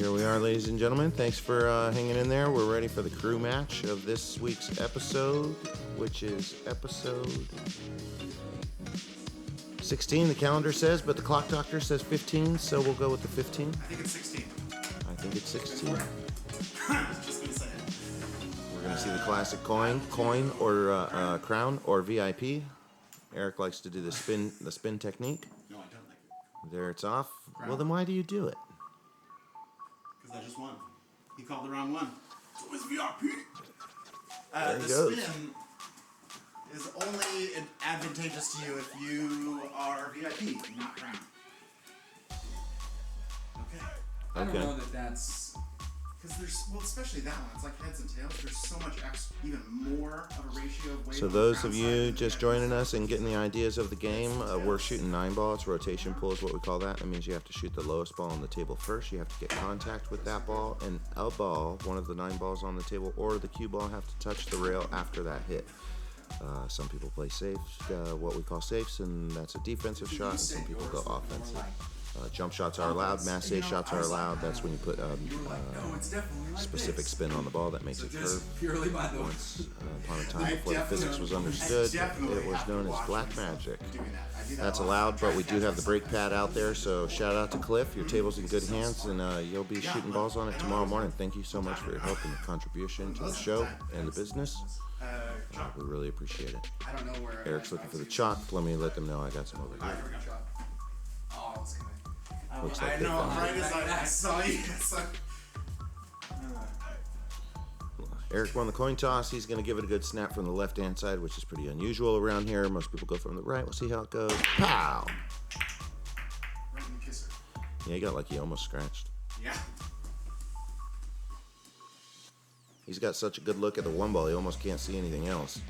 Here we are, ladies and gentlemen. Thanks for hanging in there. We're ready for the crew match of this week's episode, which is episode 16, the calendar says, but the clock doctor says 15, so we'll go with the 15. I think it's 16. I think it's 16. Just gonna say it. We're going to see the classic coin or crown or VIP. Eric likes to do the spin technique. No, I don't like it. There it's off. Crown. Well, then why do you do it? Because I just won. He called the wrong one. So it's VIP. There he The goes. spin is only advantageous to you if you are VIP, not crown. Okay. I don't Okay. know that that's. Because especially that one, it's like heads and tails. There's so much even more of a ratio of weight. So on the those crown of side you than just the joining VIP us and getting the ideas of the game, we're shooting 9 ball. It's rotation pull is what we call that. That means you have to shoot the lowest ball on the table first. You have to get contact with that ball, and a ball, one of the 9 balls on the table, or the cue ball have to touch the rail after that hit. Some people play safes, what we call safes, and that's a defensive shot, and some people go offensive. Jump shots are allowed, mass A shots are allowed. That's when you put specific spin on the ball that makes it curve. Purely by the Once upon a time before the physics was understood, it was known as black magic. doing that. I do that That's a lot. allowed, but we do have the brake pad out there, so shout out to Cliff. Your table's in good hands, and you'll be shooting balls on it tomorrow morning. Thank you so much for your help and your contribution to the show and the business. We really appreciate it. I don't know where. Eric's looking for the chalk. Let me let them know I got some over here. Oh, I was gonna. Looks I like they know, found right it. as I saw you. It's like, Eric won the coin toss. He's going to give it a good snap from the left-hand side, which is pretty unusual around here. Most people go from the right. We'll see how it goes. Pow! right in the kisser. Yeah, he got like he almost scratched. Yeah. He's got such a good look at the 1 ball, he almost can't see anything else.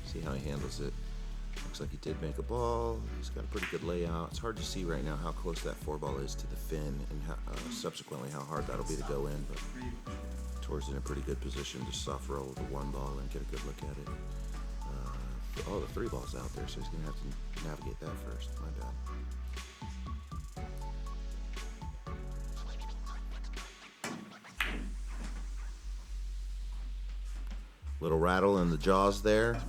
See how he handles it. Looks like he did make a ball. He's got a pretty good layout. It's hard to see right now how close that 4 ball is to the fin and how, subsequently how hard that'll be to go in. But Tor's in a pretty good position to soft roll with the 1 ball and get a good look at it. The 3 ball's out there, so he's going to have to navigate that first. My bad. Little rattle in the jaws there.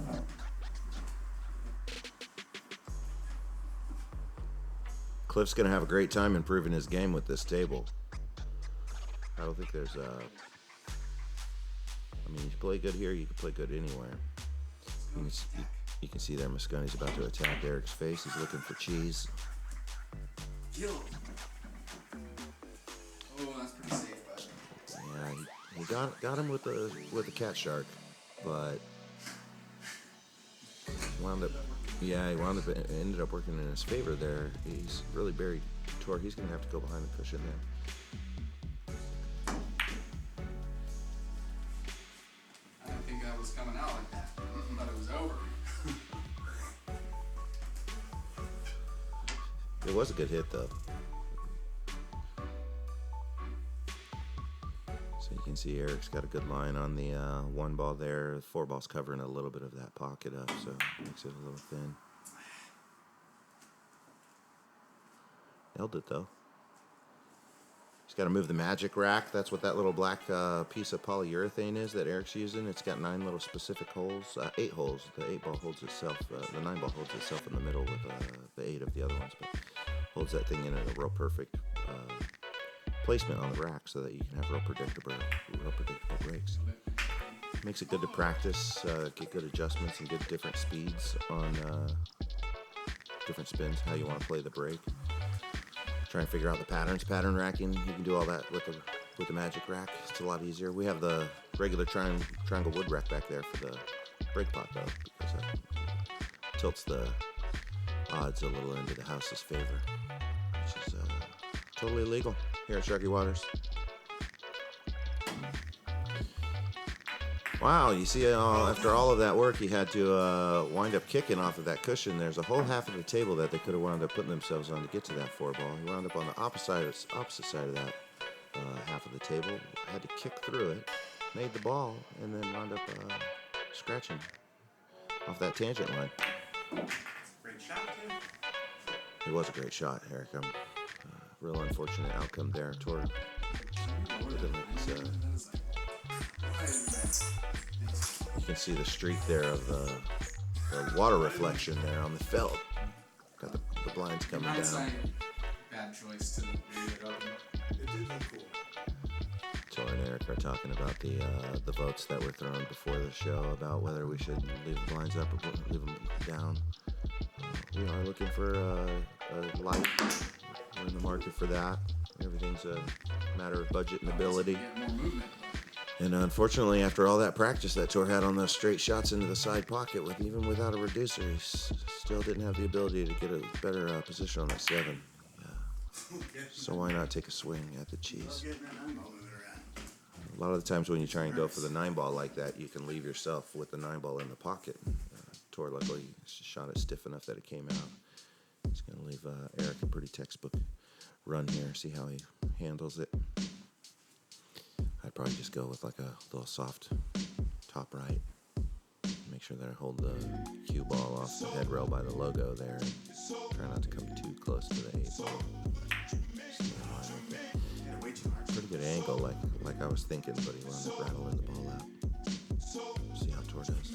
Cliff's going to have a great time improving his game with this table. I don't think there's a... I mean, you play good here, you can play good anywhere. You can see there Mosconi's about to attack Eric's face. He's looking for cheese. Kill. Oh, that's pretty safe, but. Yeah, he got him with the cat shark, but ended up working in his favor there. He's really buried Tor. He's gonna have to go behind the cushion there. I didn't think that was coming out like that. I thought it was over. It was a good hit though. So you can see Eric's got a good line on the 1 ball there. The 4 ball's covering a little bit of that pocket up, so it makes it a little thin. Nailed it though. He's got to move the magic rack. That's what that little black piece of polyurethane is that Eric's using. It's got 9 little specific holes, 8 holes. The 8 ball holds itself, the 9 ball holds itself in the middle with the 8 of the other ones, but holds that thing in at a real perfect placement on the rack so that you can have real predictable breaks. Makes it good to practice, get good adjustments and get different speeds on different spins, how you want to play the break. Try and figure out the patterns, pattern racking. You can do all that with the magic rack. It's a lot easier. We have the regular triangle wood rack back there for the break pot though, because that tilts the odds a little into the house's favor, which is totally legal here at Sharky Waters. Wow, you see, after all of that work, he had to wind up kicking off of that cushion. There's a whole half of the table that they could have wound up putting themselves on to get to that 4 ball. He wound up on the opposite side of that half of the table, had to kick through it, made the ball, and then wound up scratching off that tangent line. Great shot, too. It was a great shot, Eric. Real unfortunate outcome there toward. You can see the streak there of the water reflection there on the felt. Got the blinds coming down. Bad choice to leave it open. It did look cool. Tor and Eric are talking about the votes that were thrown before the show about whether we should leave the blinds up or leave them down. We are looking for a light. We're in the market for that. Everything's a matter of budget and ability. Get more movement. And unfortunately, after all that practice that Tor had on those straight shots into the side pocket, even without a reducer, he still didn't have the ability to get a better position on that 7. So why not take a swing at the cheese? A lot of the times when you try and go for the 9-ball like that, you can leave yourself with the 9-ball in the pocket. Tor luckily shot it stiff enough that it came out. He's going to leave Eric a pretty textbook run here, see how he handles it. I'd probably just go with like a little soft top right. Make sure that I hold the cue ball off the head rail by the logo there. And try not to come too close to the 8-ball. Pretty good angle, like I was thinking, but he wound up rattling the ball out. See how Tor does.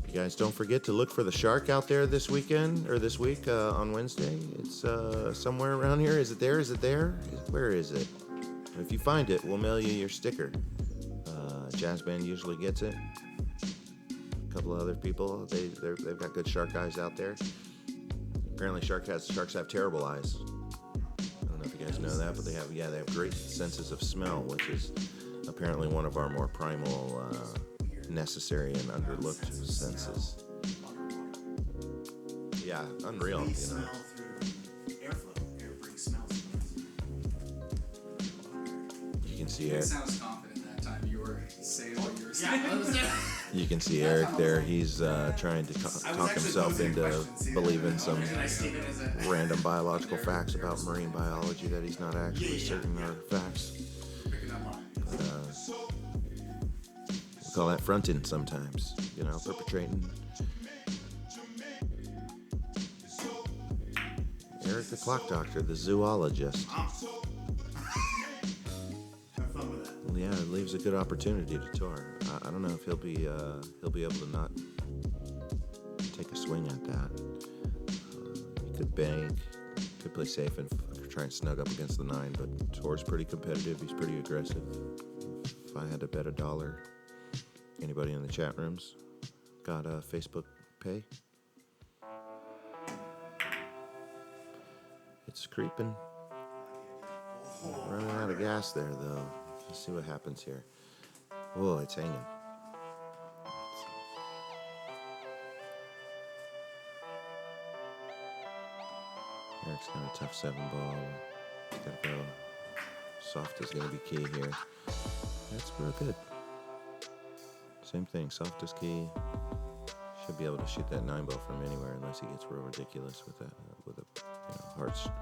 You guys don't forget to look for the shark out there this weekend, or this week on Wednesday. It's somewhere around here. Is it there? Is it there? Where is it? If you find it, we'll mail you your sticker. Jazz Band usually gets it. A couple of other people, they've got good shark eyes out there. Apparently sharks have terrible eyes. I don't know if you guys know that, but they have great senses of smell, which is apparently one of our more primal necessary and underlooked senses. Yeah, unreal, you know. You can see Eric. Sounds confident that time you were saying what you were saying. You can see Eric there. He's trying to talk himself into believing some random biological facts about marine biology that he's not actually certain are facts. We call that fronting sometimes, you know, perpetrating. Eric the Clock Doctor, the zoologist. Yeah, it leaves a good opportunity to Tor. I don't know if he'll be able to not take a swing at that. He could bank, could play safe and try and snug up against the 9, but Tor's pretty competitive. He's pretty aggressive. If I had to bet $1, anybody in the chat rooms got a Facebook pay? It's creeping. Running out of gas there, though. Let's see what happens here. Whoa, it's hanging. Eric's got a tough 7-ball. Gotta go. Soft is gonna be key here. That's real good. Same thing, soft is key. Should be able to shoot that 9-ball from anywhere unless he gets real ridiculous with that, with a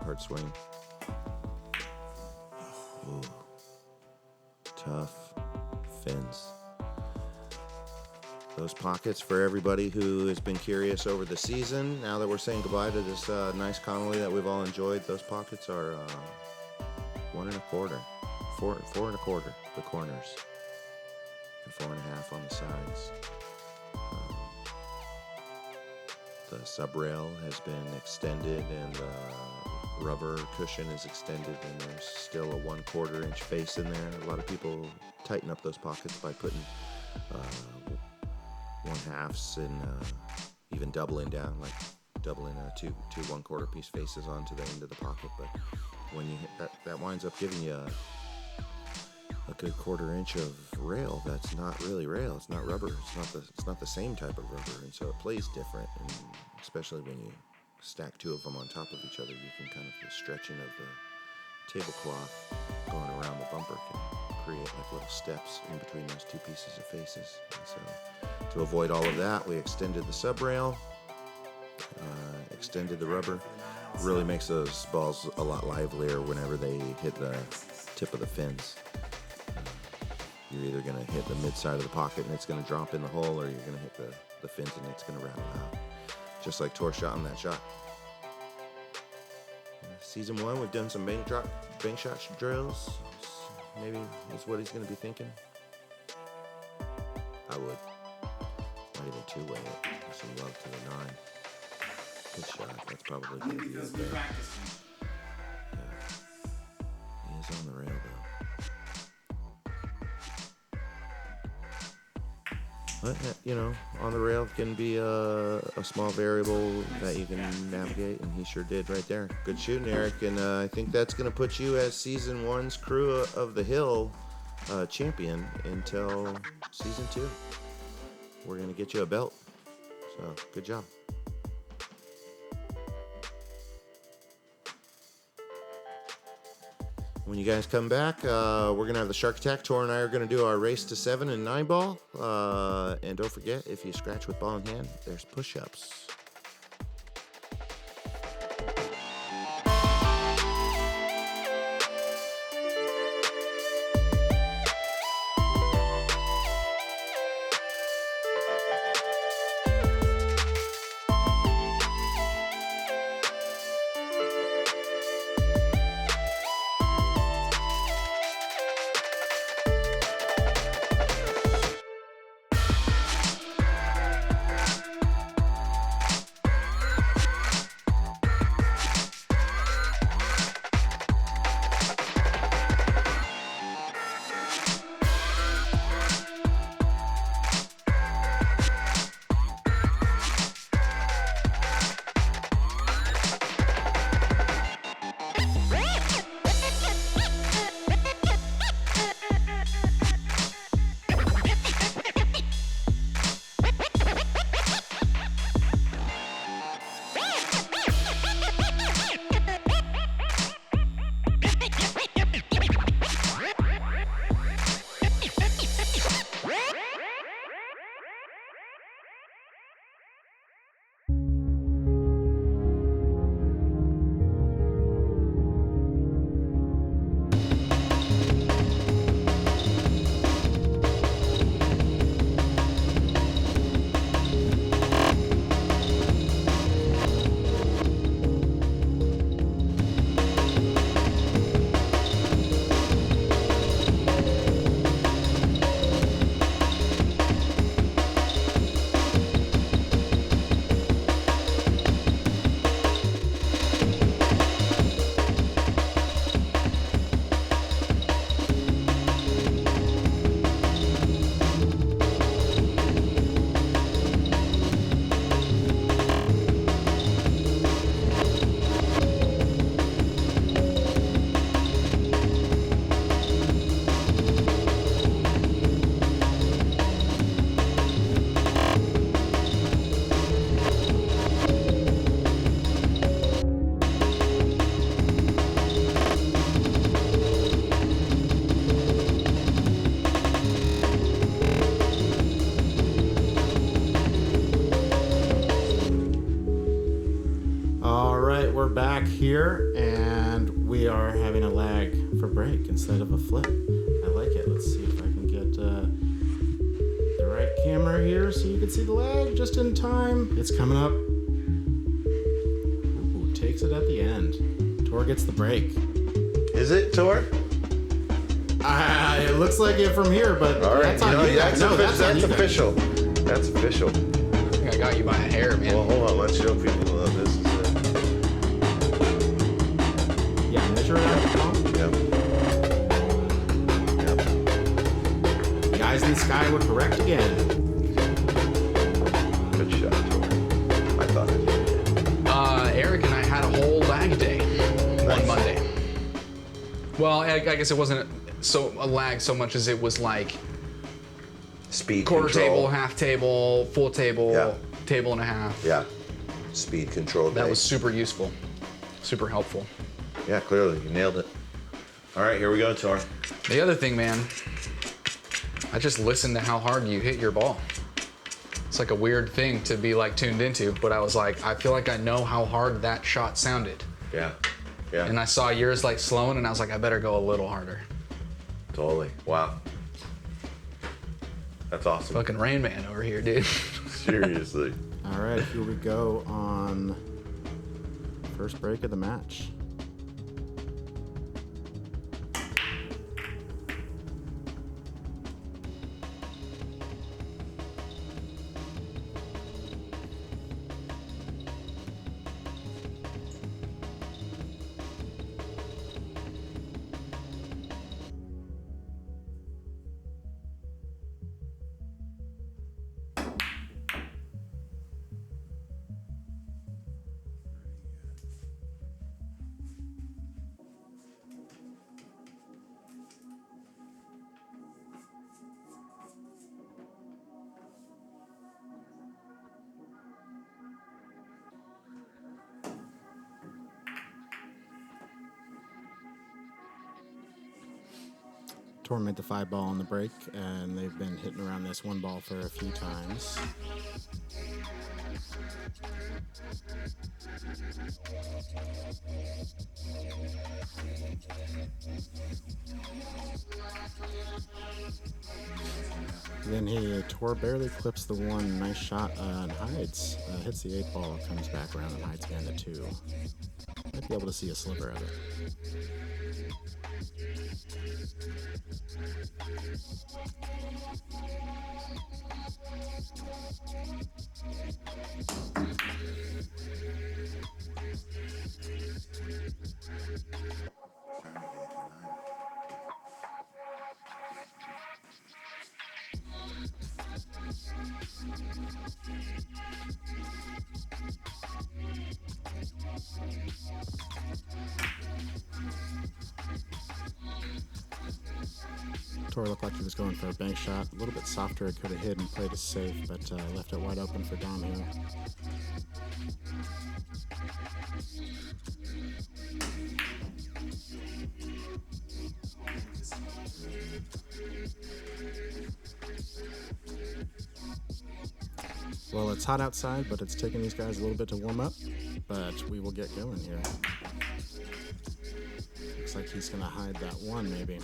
hard swing. Ooh. Tough fins. Those pockets for everybody who has been curious over the season. Now that we're saying goodbye to this nice Connolly that we've all enjoyed, those pockets are 1 1/4, 4 1/4, the corners, and 4 1/2 on the sides. The sub rail has been extended and the rubber cushion is extended, and there's still a 1/4 inch face in there. A lot of people tighten up those pockets by putting 1/2s and even doubling down, like doubling two 1/4 piece faces onto the end of the pocket. But when you hit that winds up giving you a good 1/4 inch of rail that's not really rail. It's not rubber. It's not the same type of rubber, and so it plays different. And especially when you stack 2 of them on top of each other, you can kind of, the stretching of the tablecloth going around the bumper can create like little steps in between those 2 pieces of faces. And so to avoid all of that, we extended the sub rail, extended the rubber. Really makes those balls a lot livelier whenever they hit the tip of the fins. you're either going to hit the mid side of the pocket and it's going to drop in the hole, or you're going to hit the fins and it's going to rattle out. Just like Tor shot on that shot. Season 1, we've done some bank shot drills. Maybe that's what he's going to be thinking. I would. Might even two-way it. Give some love to the 9. Good shot. That's probably going to be a bit. Yeah. He is on the rail, though. But, you know, on the rail can be a small variable that you can navigate, and he sure did right there. Good shooting, Eric, and I think that's going to put you as Season 1's Crew of the Hill champion until Season 2. We're going to get you a belt. So, good job. When you guys come back, we're going to have the Shark Attack. Tor and I are going to do our race to 7 and 9 ball. And don't forget, if you scratch with ball in hand, there's push-ups. Back here, and we are having a lag for break instead of a flip. I like it. Let's see if I can get the right camera here so you can see the lag just in time. It's coming up. Ooh, takes it at the end. Tor gets the break. Is it, Tor? It looks like it from here, but all right, that's on you guys. No, that's official. That's official. I think I got you by a hair, man. Well, hold on. Let's show people this is it. Yeah, measure it out, Tom. Yep. The eyes in the sky were correct again. Good shot, Tor. I thought it did. Eric and I had a whole lag day on Monday. Well, I guess it wasn't a lag so much as it was like Speed quarter control. table, half table, full table, Yeah. table and a half. Yeah. Speed control. That day. was super useful, super helpful. Yeah, clearly. You nailed it. All right, here we go, Tor. The other thing, man, I just listened to how hard you hit your ball. It's like a weird thing to be like tuned into, but I was like, I feel like I know how hard that shot sounded. Yeah. Yeah. And I saw yours like slowing, and I was like, I better go a little harder. Totally. Wow. That's awesome. Fucking Rain Man over here, dude. Seriously. All right, here we go on first break of the match. Tor made the 5 ball on the break, and they've been hitting around this 1 ball for a few times. Then Tor barely clips the 1. Nice shot and hides. Hits the 8 ball, comes back around and hides again the 2. Might be able to see a sliver of it. Tor looked like he was going for a bank shot. A little bit softer, it could have hit and played it safe, but left it wide open for Dom here. Well, it's hot outside, but it's taking these guys a little bit to warm up, but we will get going here. Looks like he's going to hide that 1, maybe.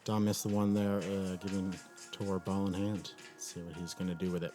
Dom missed the 1 there, giving Tor ball in hand. Let's see what he's going to do with it.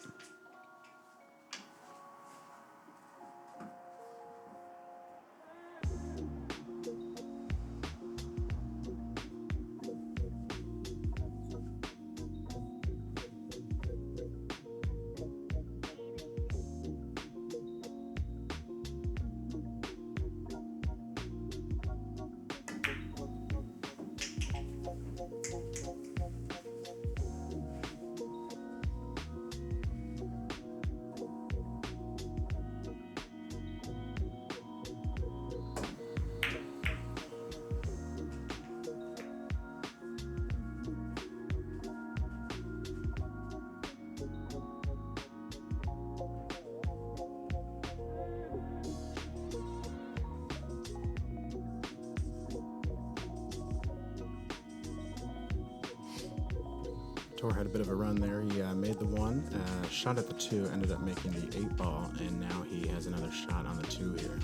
Tor had a bit of a run there. He made the 1, shot at the 2, ended up making the 8 ball, and now he has another shot on the 2 here.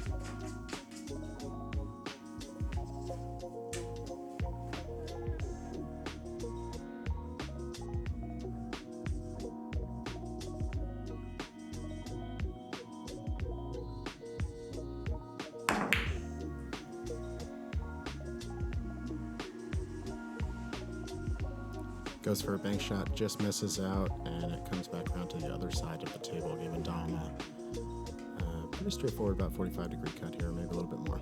Goes for a bank shot, just misses out, and it comes back around to the other side of the table, giving Dom a pretty straightforward, about 45-degree cut here, maybe a little bit more.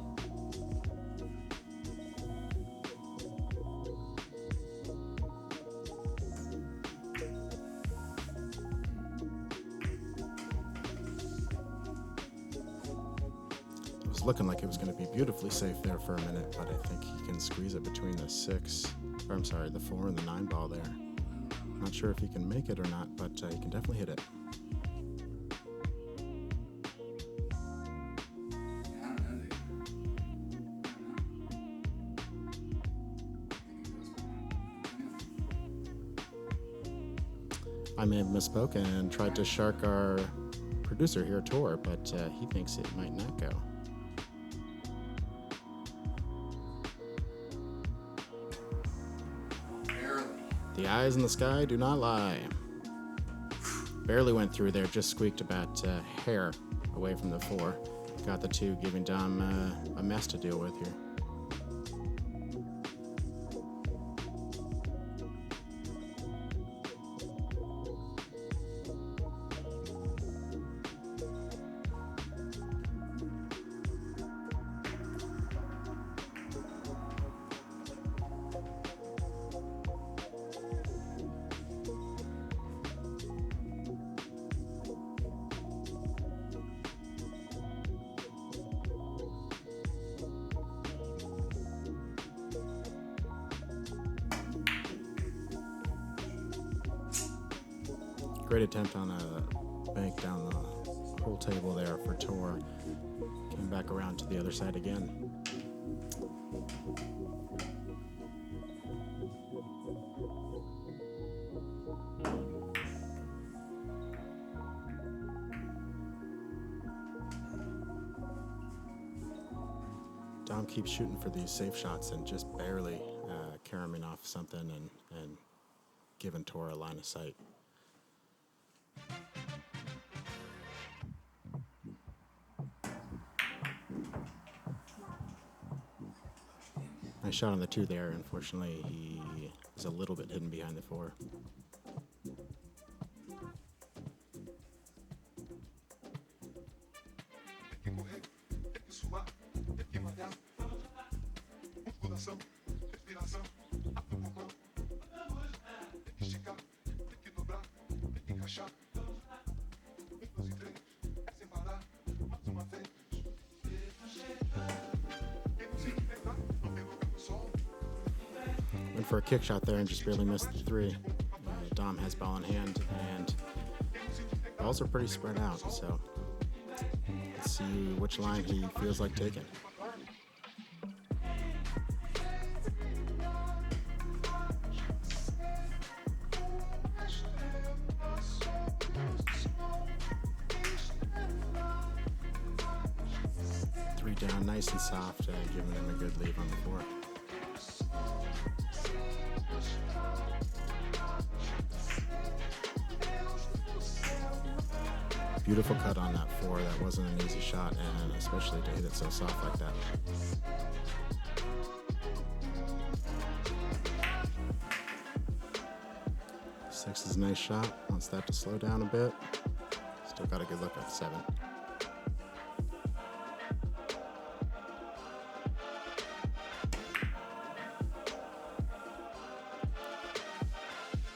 It was looking like it was going to be beautifully safe there for a minute, but I think he can squeeze it between the the 4 and the 9 ball there. Not sure if he can make it or not, but he can definitely hit it. I don't know, I may have misspoke and tried to shark our producer here, Tor, but he thinks it might not go. Barely. The eyes in the sky do not lie. Barely went through there, just squeaked about hair away from the 4. Got the 2, giving Dom a mess to deal with here. Great attempt on a bank down the whole table there for Tor. Came back around to the other side again. Dom keeps shooting for these safe shots and just barely caroming off something and giving Tor a line of sight. Nice shot on the 2 there. Unfortunately, he is a little bit hidden behind the 4. Went for a kick shot there and just barely missed the 3. Dom has ball in hand, and balls are pretty spread out, so let's see which line he feels like taking. Three down, nice and soft, giving them a good lead on the 4. Beautiful cut on that 4. That wasn't an easy shot, and especially to hit it so soft like that. Six is a nice shot. Wants that to slow down a bit. Still got a good look at 7.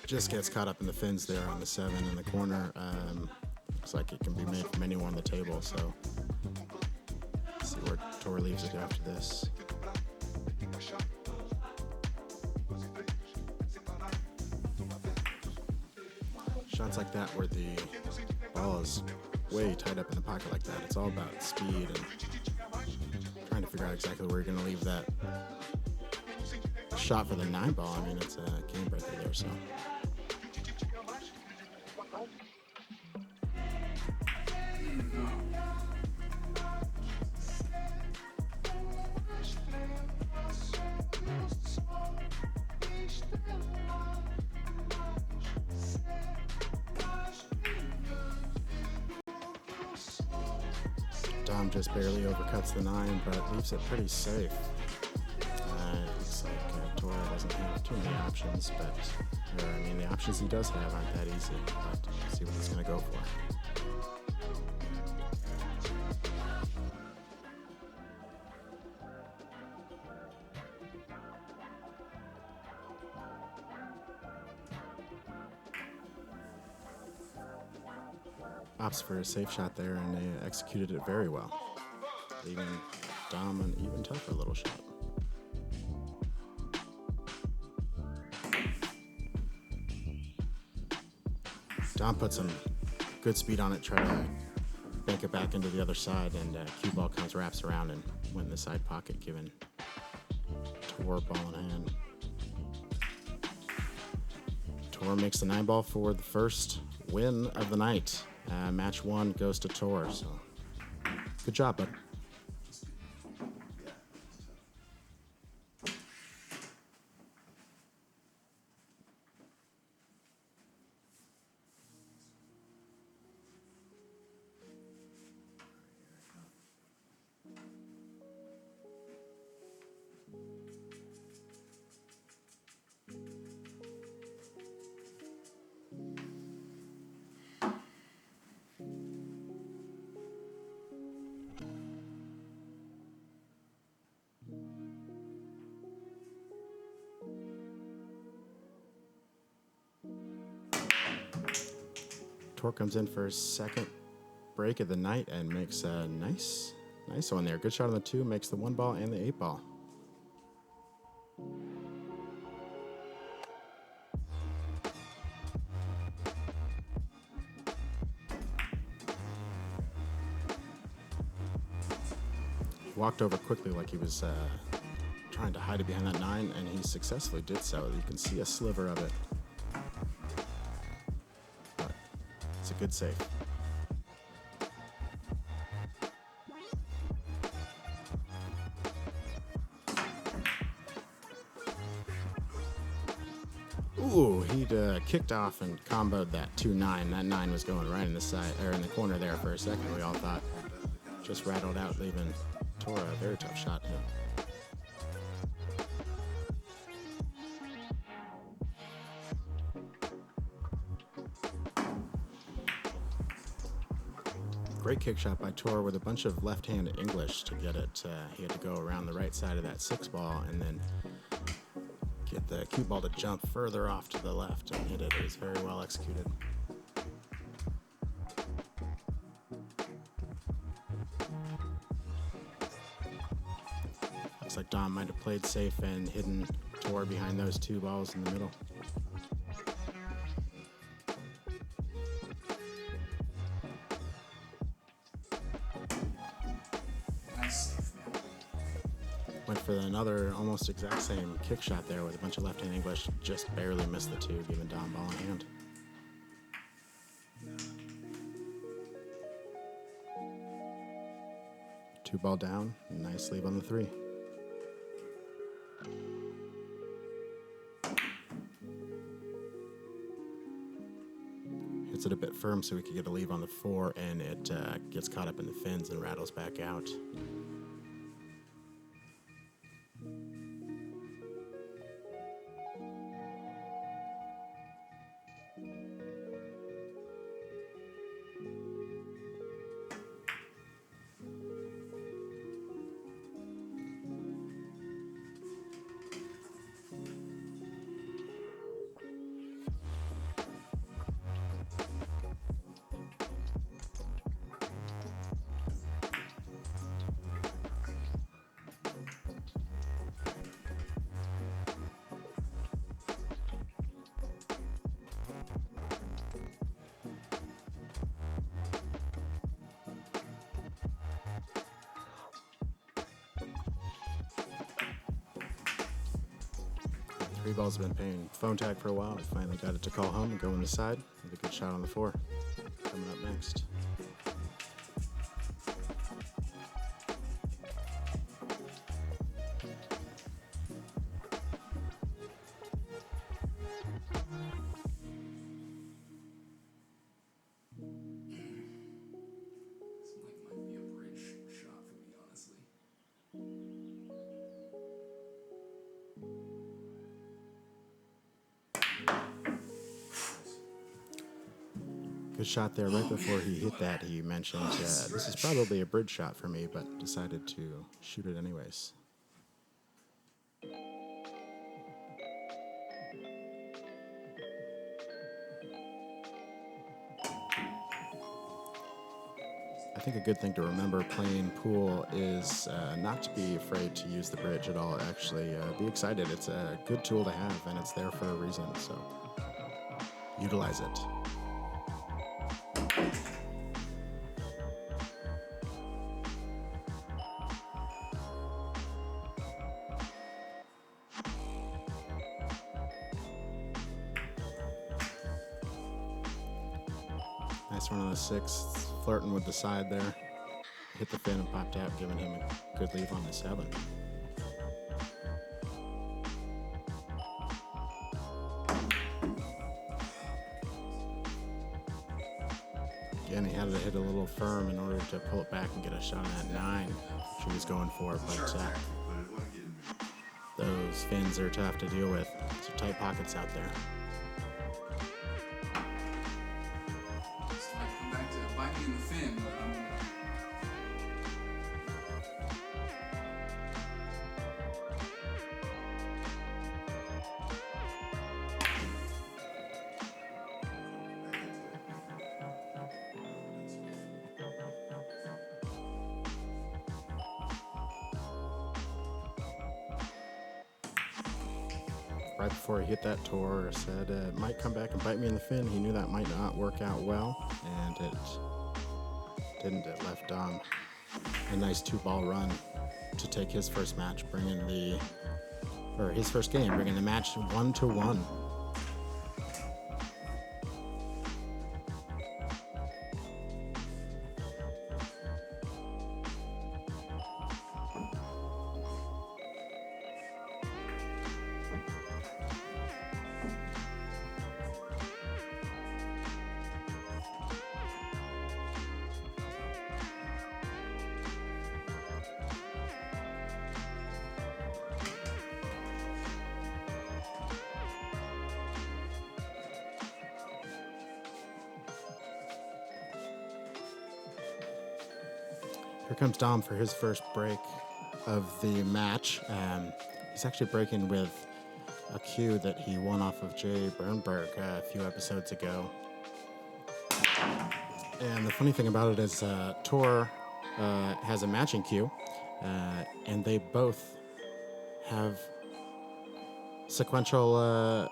Just gets caught up in the fins there on the 7 in the corner. Looks like it can be made from anywhere on the table, so let's see where Tor leaves it after this. Shots like that where the ball is way tied up in the pocket like that, it's all about speed and trying to figure out exactly where you're going to leave that shot for the 9 ball. I mean, it's a game breaker there, so. Dom just barely overcuts the 9, but leaves it pretty safe. Looks like Tor doesn't have too many options, but the options he does have aren't that easy. But let's see what he's going to go for. Opts for a safe shot there, and they executed it very well, leaving Dom an even tougher little shot. Dom put some good speed on it, try to bank it back into the other side, and cue ball wraps around and went in the side pocket, giving Tor ball in hand. Tor makes the 9-ball for the first win of the night. Match 1 goes to Tor. So good job, bud. Tor comes in for his second break of the night and makes a nice one there. Good shot on the 2, makes the 1-ball and the 8-ball. Walked over quickly like he was trying to hide it behind that 9, and he successfully did so. You can see a sliver of it. But it's a good save. Ooh, he'd kicked off and comboed that 2-9. That 9 was going right in the side or in the corner there for a second. We all thought just rattled out, leaving Tor a very tough shot here. Great kick shot by Tor with a bunch of left-hand English to get it. He had to go around the right side of that 6-ball and then get the cue ball to jump further off to the left and hit it. It was very well executed. Looks like Dom might have played safe and hidden Tor behind those 2 balls in the middle. Went for another almost exact same kick shot there with a bunch of left-hand English. Just barely missed the 2, giving Dom ball in hand. Two ball down, nice leave on the 3. Hits it a bit firm so we could get a leave on the 4, and it gets caught up in the fins and rattles back out. Three balls have been playing phone tag for a while. We finally got it to call home and go on the side with a good shot on the 4. Coming up next. Might be a bridge shot for me, honestly. Good shot there right before he hit that. He mentioned this is probably a bridge shot for me, but decided to shoot it anyways. I think a good thing to remember playing pool is not to be afraid to use the bridge at all. Actually, be excited. It's a good tool to have, and it's there for a reason, so utilize it. S1 of 6, flirting with the side there. Hit the fin and popped out, giving him a good leave on the 7. Again, he had to hit a little firm in order to pull it back and get a shot on that 9, which he was going for, but those fins are tough to deal with. Some tight pockets out there. So I come back to bite me in the fin, but Right before he hit that tour, said it might come back and bite me in the fin. He knew that might not work out well, and it didn't. It left a nice 2-ball run to take his first match, his first game, bringing the match 1-1. Here comes Dom for his first break of the match. He's actually breaking with a cue that he won off of Jay Bernberg a few episodes ago. And the funny thing about it is Tor has a matching cue, and they both have sequential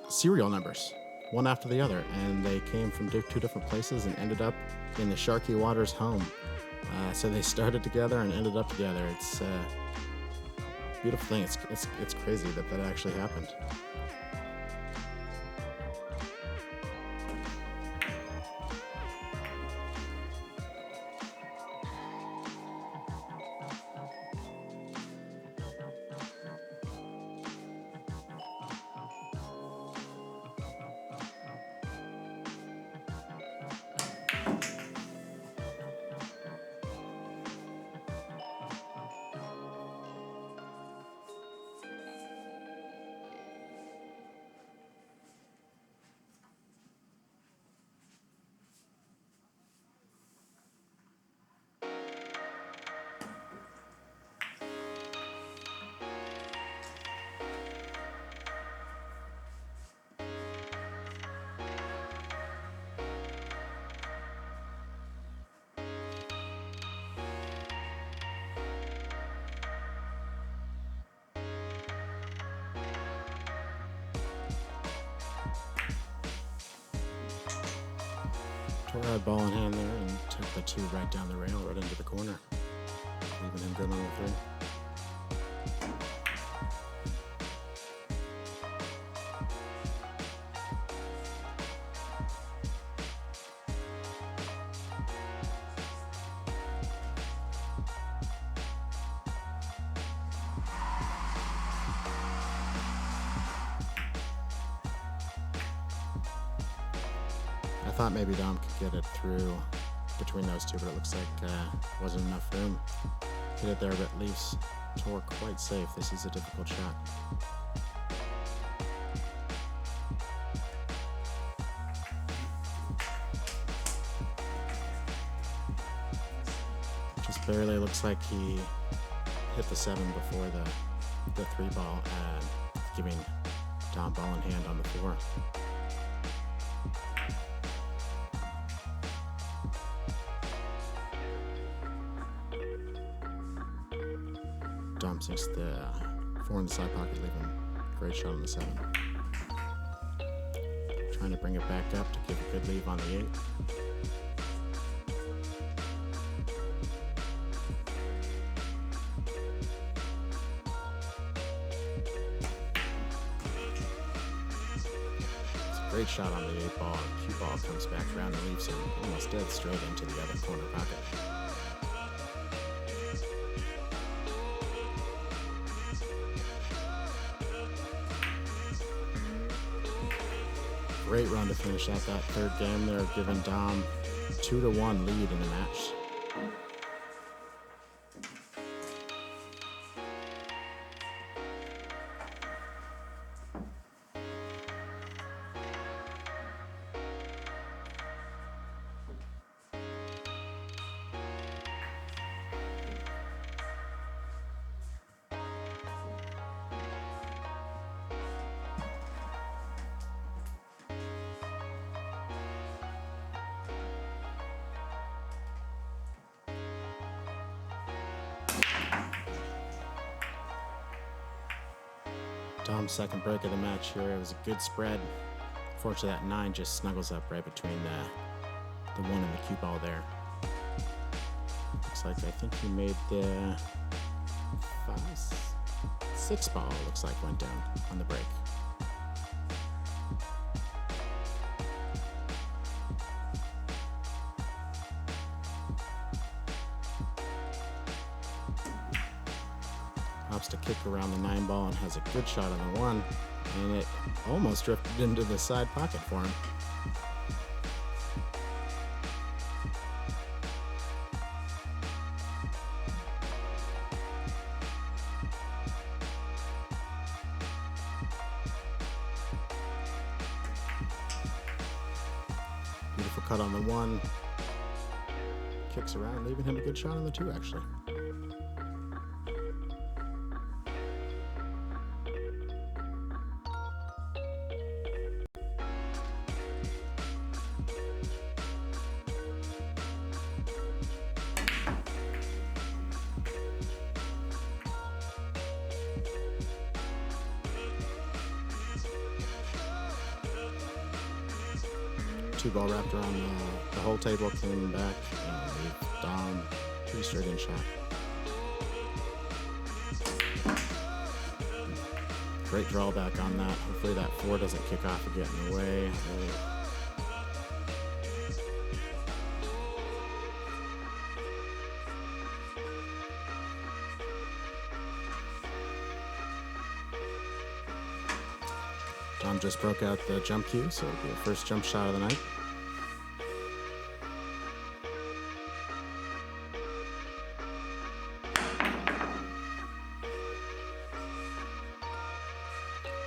serial numbers, one after the other, and they came from 2 different places and ended up in the Sharky Waters home. So they started together and ended up together. It's a beautiful thing. It's crazy that actually happened. Tor had ball in hand there and took the 2 right down the rail, right into the corner, leaving him good on the 3. I thought maybe Dom could get it through between those 2, but it looks like wasn't enough room. Hit it there, but leaves Tor quite safe. This is a difficult shot. Just barely. Looks like he hit the 7 before the 3 ball, giving Dom ball in hand on the 4. Dom sinks the 4 in the side pocket, leaving a great shot on the 7. Trying to bring it back up to give a good leave on the 8. Great shot on the 8 ball. Cue ball comes back around and leaves him almost dead straight into the other corner pocket. Great run to finish out that third game there, giving Dom 2-1 lead in the match. Dom's second break of the match here. It was a good spread. Fortunately, that 9 just snuggles up right between the 1 and the cue ball there. Looks like I think he made the 6 ball, looks like, went down on the break. Hops to kick around the 9 ball and has a good shot on the 1, and it almost drifted into the side pocket for him. Beautiful cut on the 1. Kicks around, leaving him a good shot on the 2, actually. Two ball wrapped around the whole table, came back and leave Dom pretty straight in shot. Great drawback on that. Hopefully that 4 doesn't kick off and get in the way. Dom just broke out the jump cue, so it'll be the first jump shot of the night.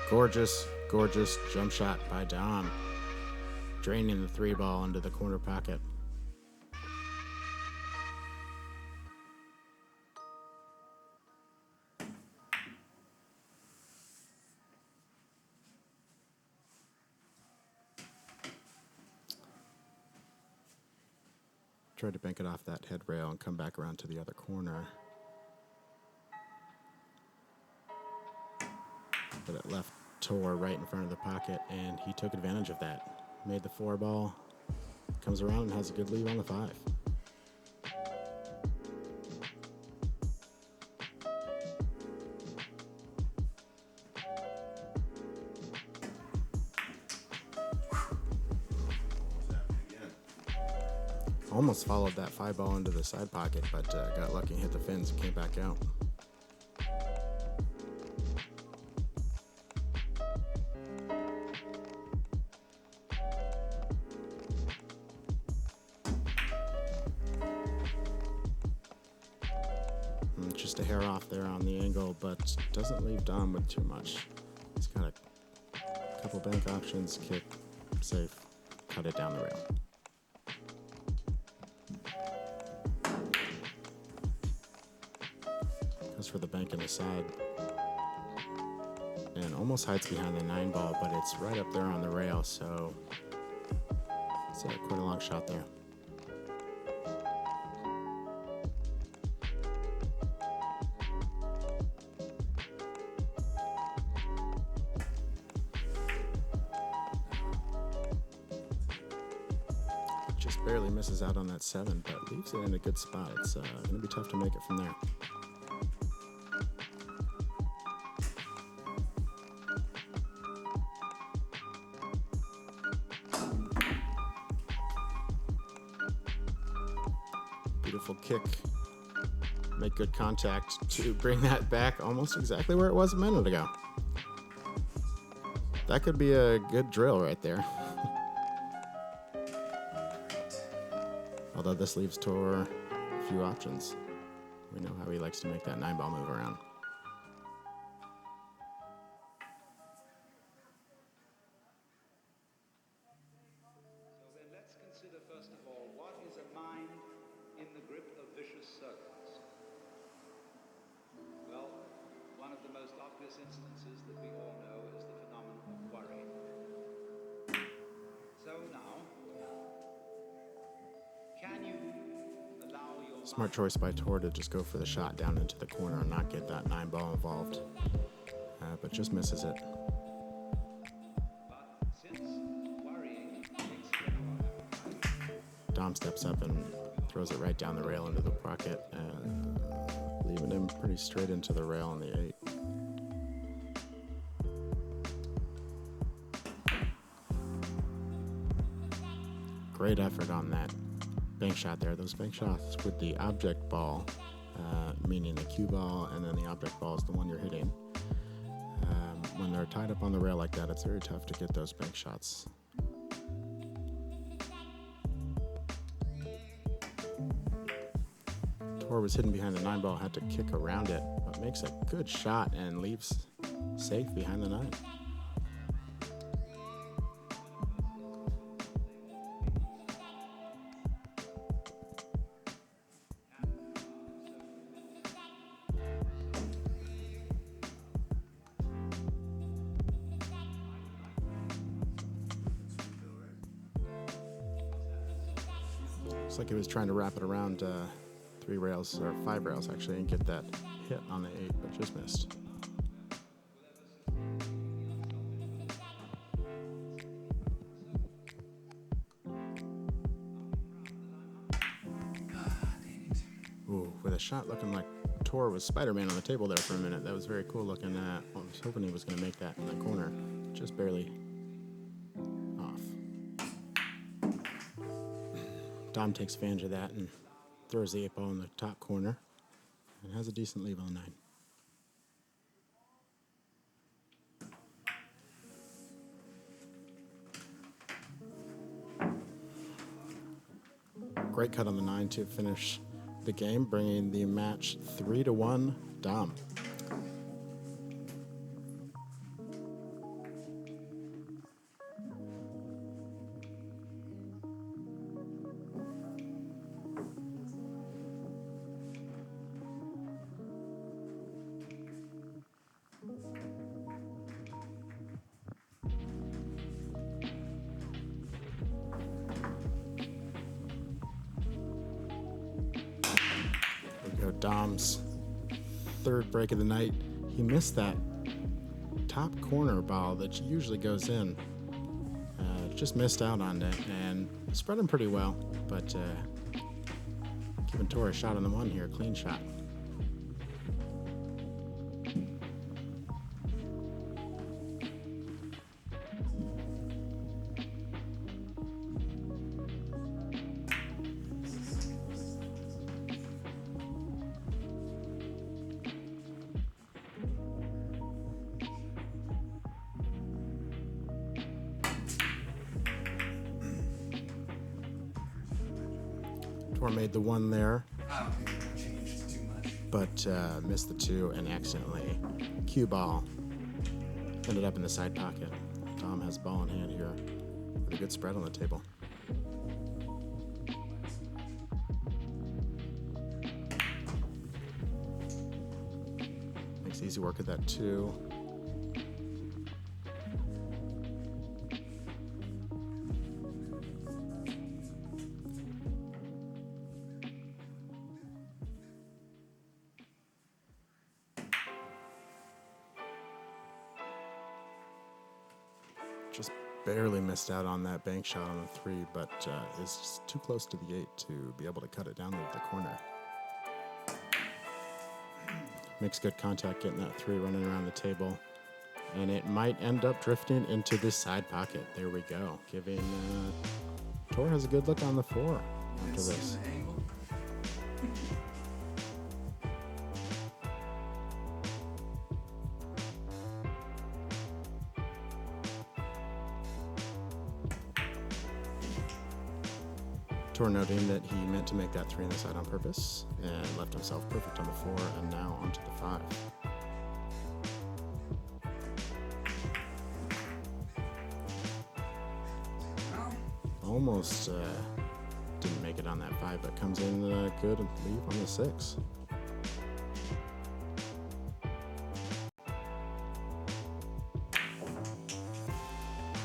Gorgeous, gorgeous jump shot by Dom. Draining the 3 ball into the corner pocket. Tried to bank it off that head rail and come back around to the other corner. But it left Tor right in front of the pocket, and he took advantage of that. Made the 4 ball, comes around and has a good lead on the 5. Almost followed that 5 ball into the side pocket, but got lucky and hit the fins and came back out. Just a hair off there on the angle, but doesn't leave Dom with too much. He's got a couple bank options, kick, safe, cut it down the rail. Goes for the bank in the side. And almost hides behind the 9 ball, but it's right up there on the rail, so it's quite a long shot there. Just barely misses out on that 7, but leaves it in a good spot. It's going to be tough to make it from there. beautiful kick. Make good contact to bring that back almost exactly where it was a minute ago. That could be a good drill right there. Although this leaves Tor a few options. We know how he likes to make that 9-ball move around. So then let's consider first of all, what is a mind in the grip of vicious circles? Well, one of the most obvious instances that we all know is the phenomenon of worry. So now, can you allow your Smart choice by Tor to just go for the shot down into the corner and not get that 9-ball involved. But just misses it. But since worrying makes power, Dom steps up and throws it right down the rail into the pocket, leaving him pretty straight into the rail on the 8. Great effort on that bank shot there. Those bank shots with the object ball, meaning the cue ball, and then the object ball is the one you're hitting. When they're tied up on the rail like that, it's very tough to get those bank shots. Tor was hidden behind the 9-ball, had to kick around it, but makes a good shot and leaves safe behind the 9. Looks like he was trying to wrap it around 3 rails, or 5 rails actually, and get that hit on the 8, but just missed. Ooh, with a shot looking like Tor was Spider-Man on the table there for a minute. That was very cool looking. I was hoping he was going to make that in the corner. Just barely off. Dom takes advantage of that and throws the 8-ball in the top corner and has a decent leave on 9. Great cut on the 9 to finish the game, bringing the match 3-1 Dom. Dom's third break of the night. He missed that top corner ball that usually goes in. Just missed out on it and spread him pretty well, but giving Tor a shot on the 1 here, clean shot. Tor made the 1 there, but missed the 2 and accidentally cue ball ended up in the side pocket. Dom has ball in hand here with a good spread on the table. Makes easy work of that 2. Just barely missed out on that bank shot on the 3, but is just too close to the 8 to be able to cut it down to the corner. Makes good contact getting that 3 running around the table, and it might end up drifting into this side pocket. There we go, giving Tor has a good look on the 4 after this. Tor noting that he meant to make that 3 on the side on purpose and left himself perfect on the 4 and now onto the 5. Almost didn't make it on that 5, but comes in good and leave on the 6.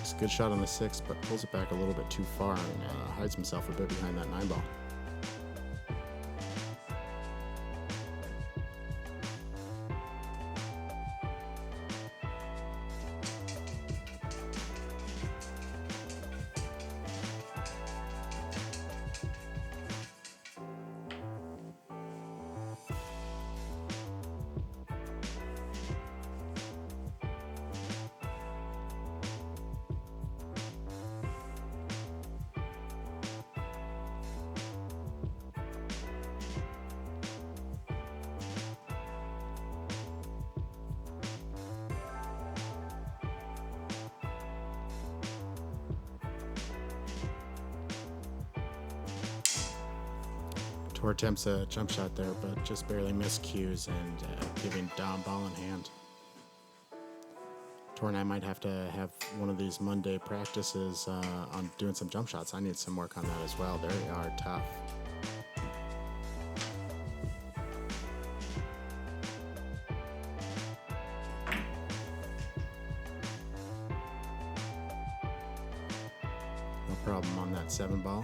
It's a good shot on the 6, but pulls it back a little bit too far and hides himself a bit behind that 9 ball. Tor attempts a jump shot there, but just barely missed cues and giving Dom ball in hand. Tor and I might have to have one of these Monday practices on doing some jump shots. I need some work on that as well. They are tough. No problem on that 7 ball.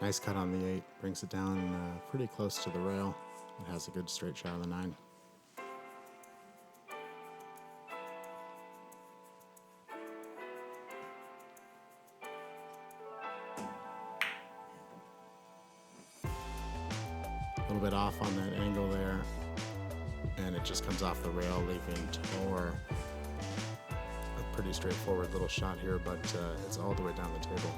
Nice cut on the 8, brings it down pretty close to the rail. It has a good straight shot on the 9. A little bit off on that angle there, and it just comes off the rail, leaving Tor a pretty straightforward little shot here, but it's all the way down the table.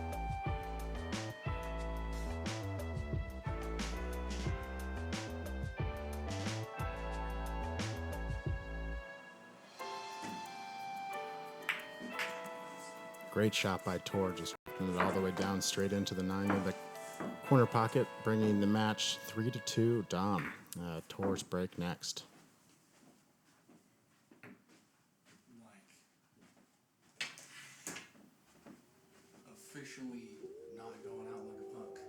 Great shot by Tor, just putting it all the way down straight into the 9 of the corner pocket, bringing the match 3-2. Dom. Tor's break next. Like, officially not going out like a punk.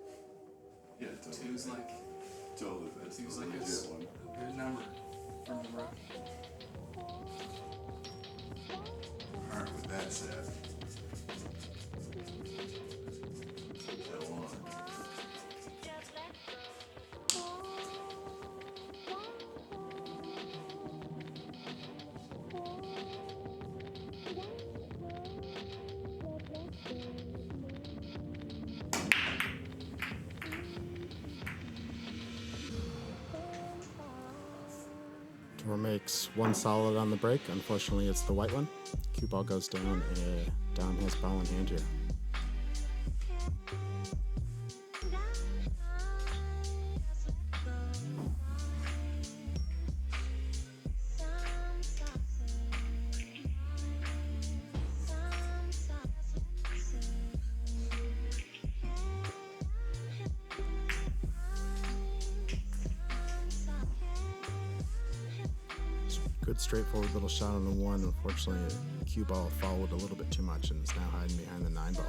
Yeah, totally. Two's like, Totally. That's two's the like legit one. a good number from the rookie. Alright, with that said, that one. Tor makes one solid on the break. Unfortunately, it's the white one. Cue ball goes down, and Dom has ball in hand here. Good straightforward little shot on the 1. Unfortunately, the cue ball followed a little bit too much and is now hiding behind the 9 ball.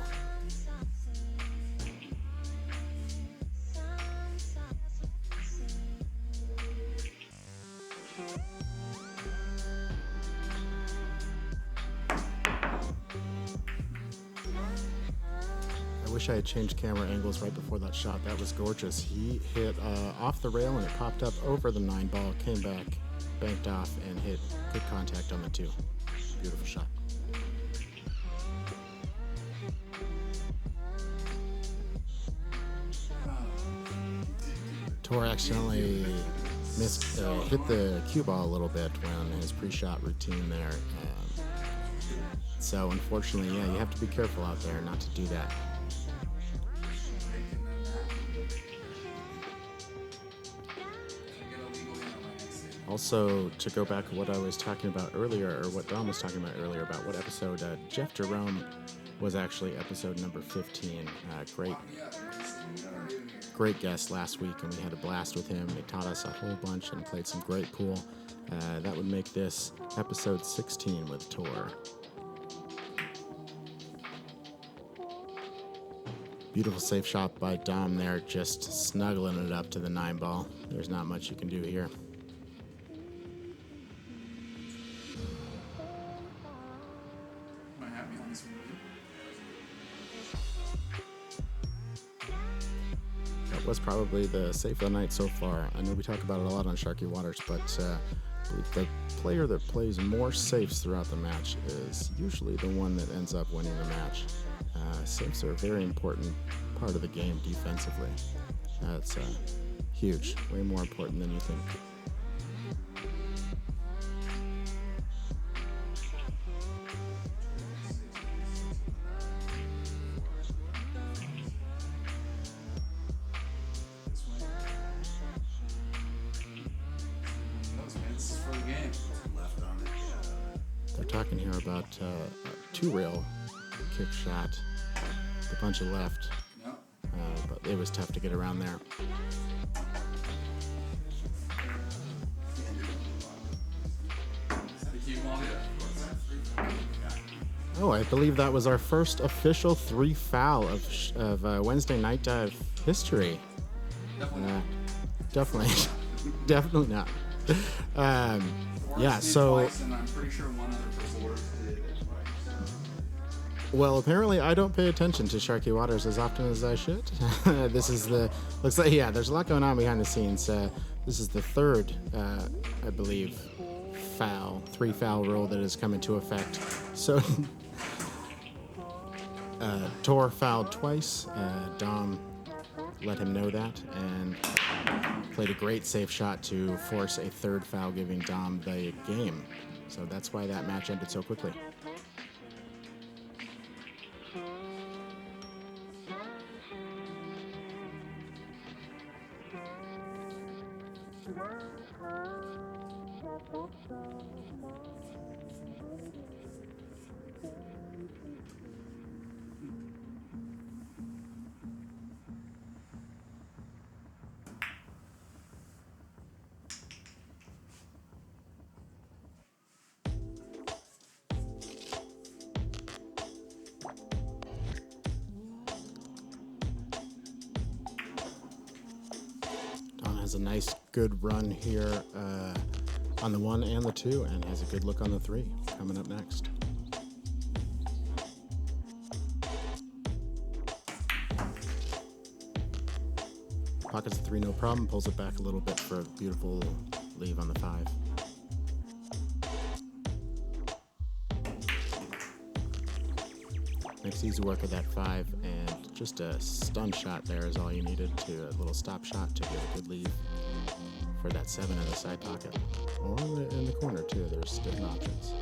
I wish I had changed camera angles right before that shot. That was gorgeous. He hit off the rail and it popped up over the 9 ball, came back, banked off, and hit good contact on the 2. Beautiful shot. Tor accidentally hit the cue ball a little bit when his pre-shot routine there. So unfortunately, yeah, you have to be careful out there not to do that. Also, to go back to what I was talking about earlier, or what Dom was talking about earlier, about what episode, Jeff Jerome was actually episode number 15. Great guest last week, and we had a blast with him. He taught us a whole bunch and played some great pool. That would make this episode 16 with Tor. Beautiful safe shot by Dom there, just snuggling it up to the 9 ball. There's not much you can do here. Am I happy on this one? That was probably the safe of the night so far. I know we talk about it a lot on Sharky Waters, but I believe the player that plays more safes throughout the match is usually the one that ends up winning the match. Safes are a very important part of the game defensively. That's huge, way more important than you think. This is for the game. Left on it, yeah. They're talking here about a 2-rail kick shot, the punch of left, No. but it was tough to get around there. Oh, I believe that was our first official 3 foul of Wednesday Night Dive history. Definitely, definitely not. Yeah, so. And I'm pretty sure one other person. Well, apparently I don't pay attention to Sharky Waters as often as I should. This is looks like, yeah, there's a lot going on behind the scenes. This is the third, I believe, 3 foul rule that has come into effect. So, Tor fouled twice. Dom let him know that and played a great safe shot to force a 3rd foul, giving Dom the game. So that's why that match ended so quickly. Has a nice, good run here on the 1 and the 2, and has a good look on the 3 coming up next. Pockets the 3, no problem. Pulls it back a little bit for a beautiful leave on the 5. Makes easy work of that 5, and just a stun shot there is all you needed, to a little stop shot to get a good lead for that 7 in the side pocket. Or in the corner too, there's different options.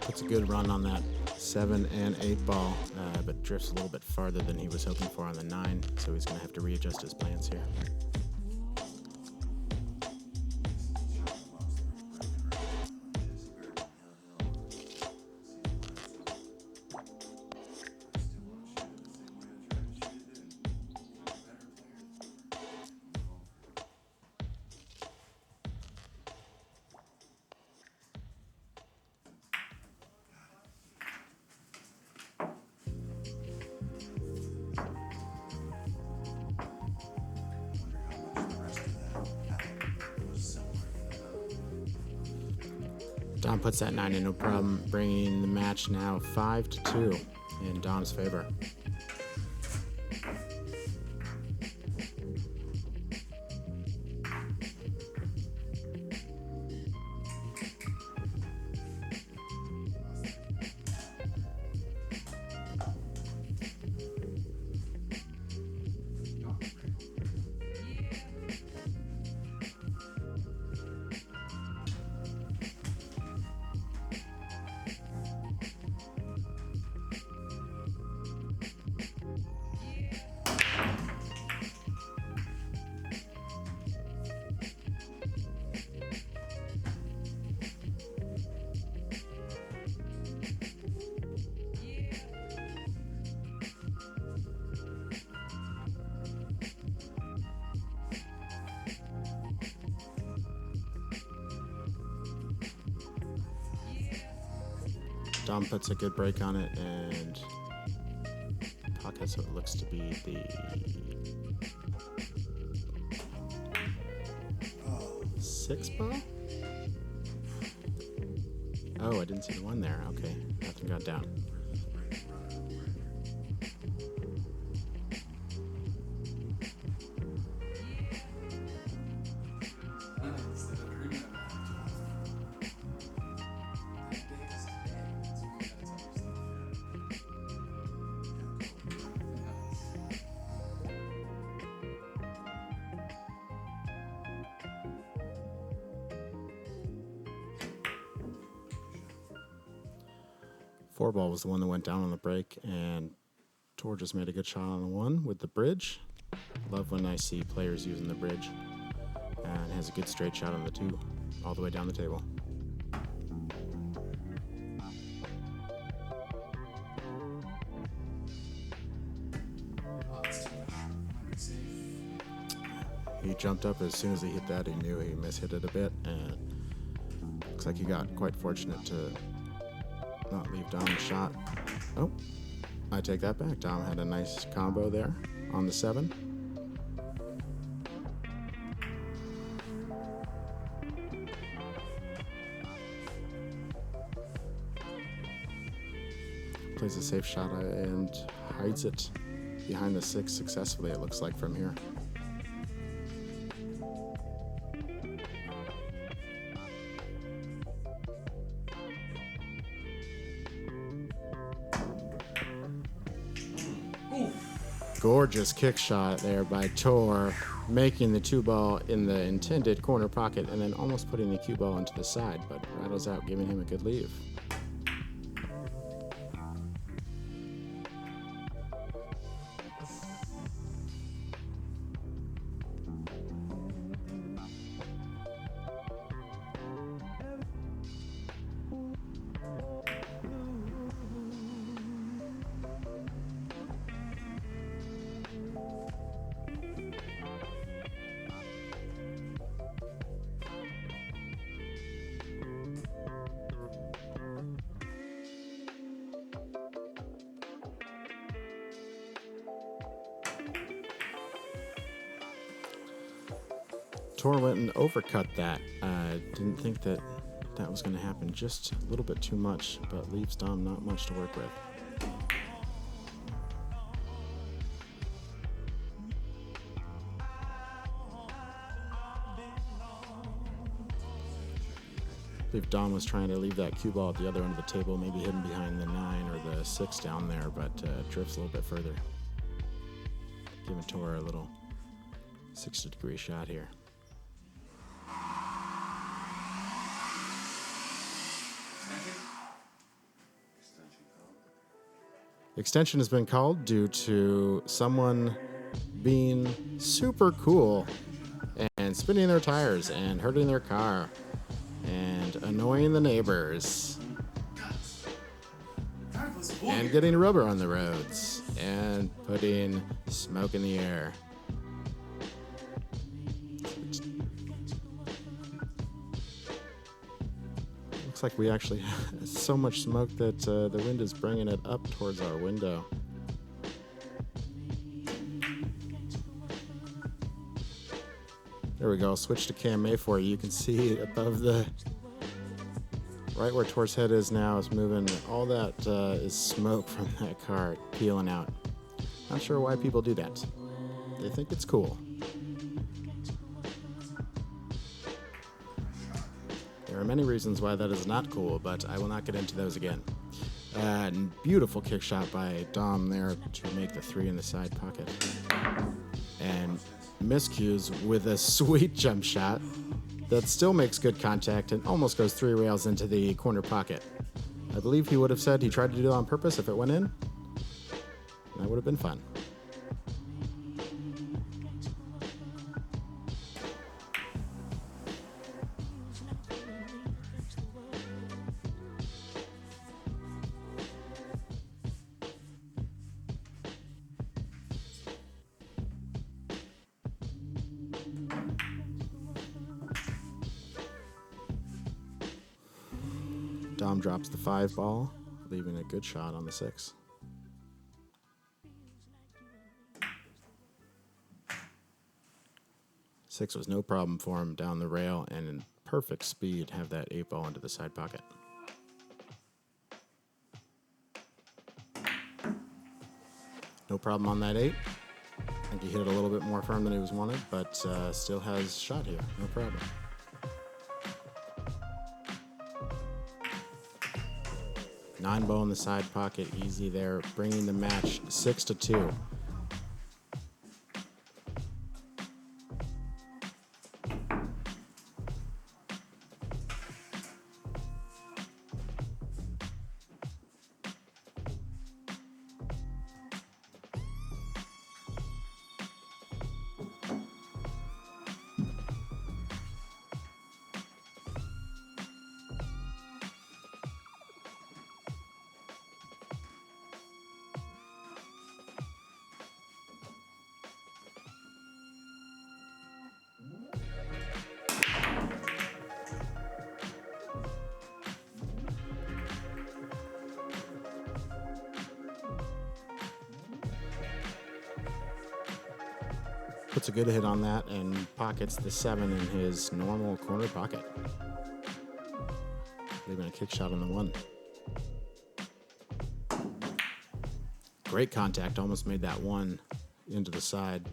Puts a good run on that 7 and 8 ball, but drifts a little bit farther than he was hoping for on the 9, so he's going to have to readjust his plans here. Dom puts that 9 in, no problem, bringing the match now 5-2 in Dom's favor. Dom puts a good break on it, and pockets what looks to be the 6 ball? Oh, I didn't see the 1 there. Okay, nothing got down. Four ball was the one that went down on the break, and Tor just made a good shot on the 1 with the bridge. Love when I see players using the bridge, and has a good straight shot on the 2 all the way down the table. He jumped up as soon as he hit that. He knew he mishit it a bit, and looks like he got quite fortunate to not leave Dom a shot. Oh, I take that back. Dom had a nice combo there on the 7. Plays a safe shot and hides it behind the 6 successfully, it looks like, from here. Gorgeous kick shot there by Tor, making the 2 ball in the intended corner pocket and then almost putting the cue ball into the side, but rattles out, giving him a good leave. Tor went and overcut that. Didn't think that that was going to happen. Just a little bit too much, but leaves Dom not much to work with. I believe Dom was trying to leave that cue ball at the other end of the table, maybe hidden behind the 9 or the 6 down there, but drifts a little bit further. Giving Tor a little 60-degree shot here. Extension has been called due to someone being super cool and spinning their tires and hurting their car and annoying the neighbors and getting rubber on the roads and putting smoke in the air. Looks like we actually have so much smoke that the wind is bringing it up towards our window. There we go. Switch to Cam May for you. You can see above the Right where Tor's head is now is moving. All that is smoke from that car peeling out. Not sure why people do that. They think it's cool. There are many reasons why that is not cool, but I will not get into those again. Beautiful kick shot by Dom there to make the 3 in the side pocket. And miscues with a sweet jump shot that still makes good contact and almost goes 3 rails into the corner pocket. I believe he would have said he tried to do it on purpose if it went in. That would have been fun. Dom drops the 5 ball, leaving a good shot on the 6. Six was no problem for him down the rail and in perfect speed have that 8 ball into the side pocket. No problem on that 8. I think he hit it a little bit more firm than he was wanted, but still has shot here. No problem. Nine ball in the side pocket, easy there, bringing the match 6-2. Puts a good hit on that and pockets the 7 in his normal corner pocket. Leaving a kick shot on the 1. Great contact, almost made that 1 into the side.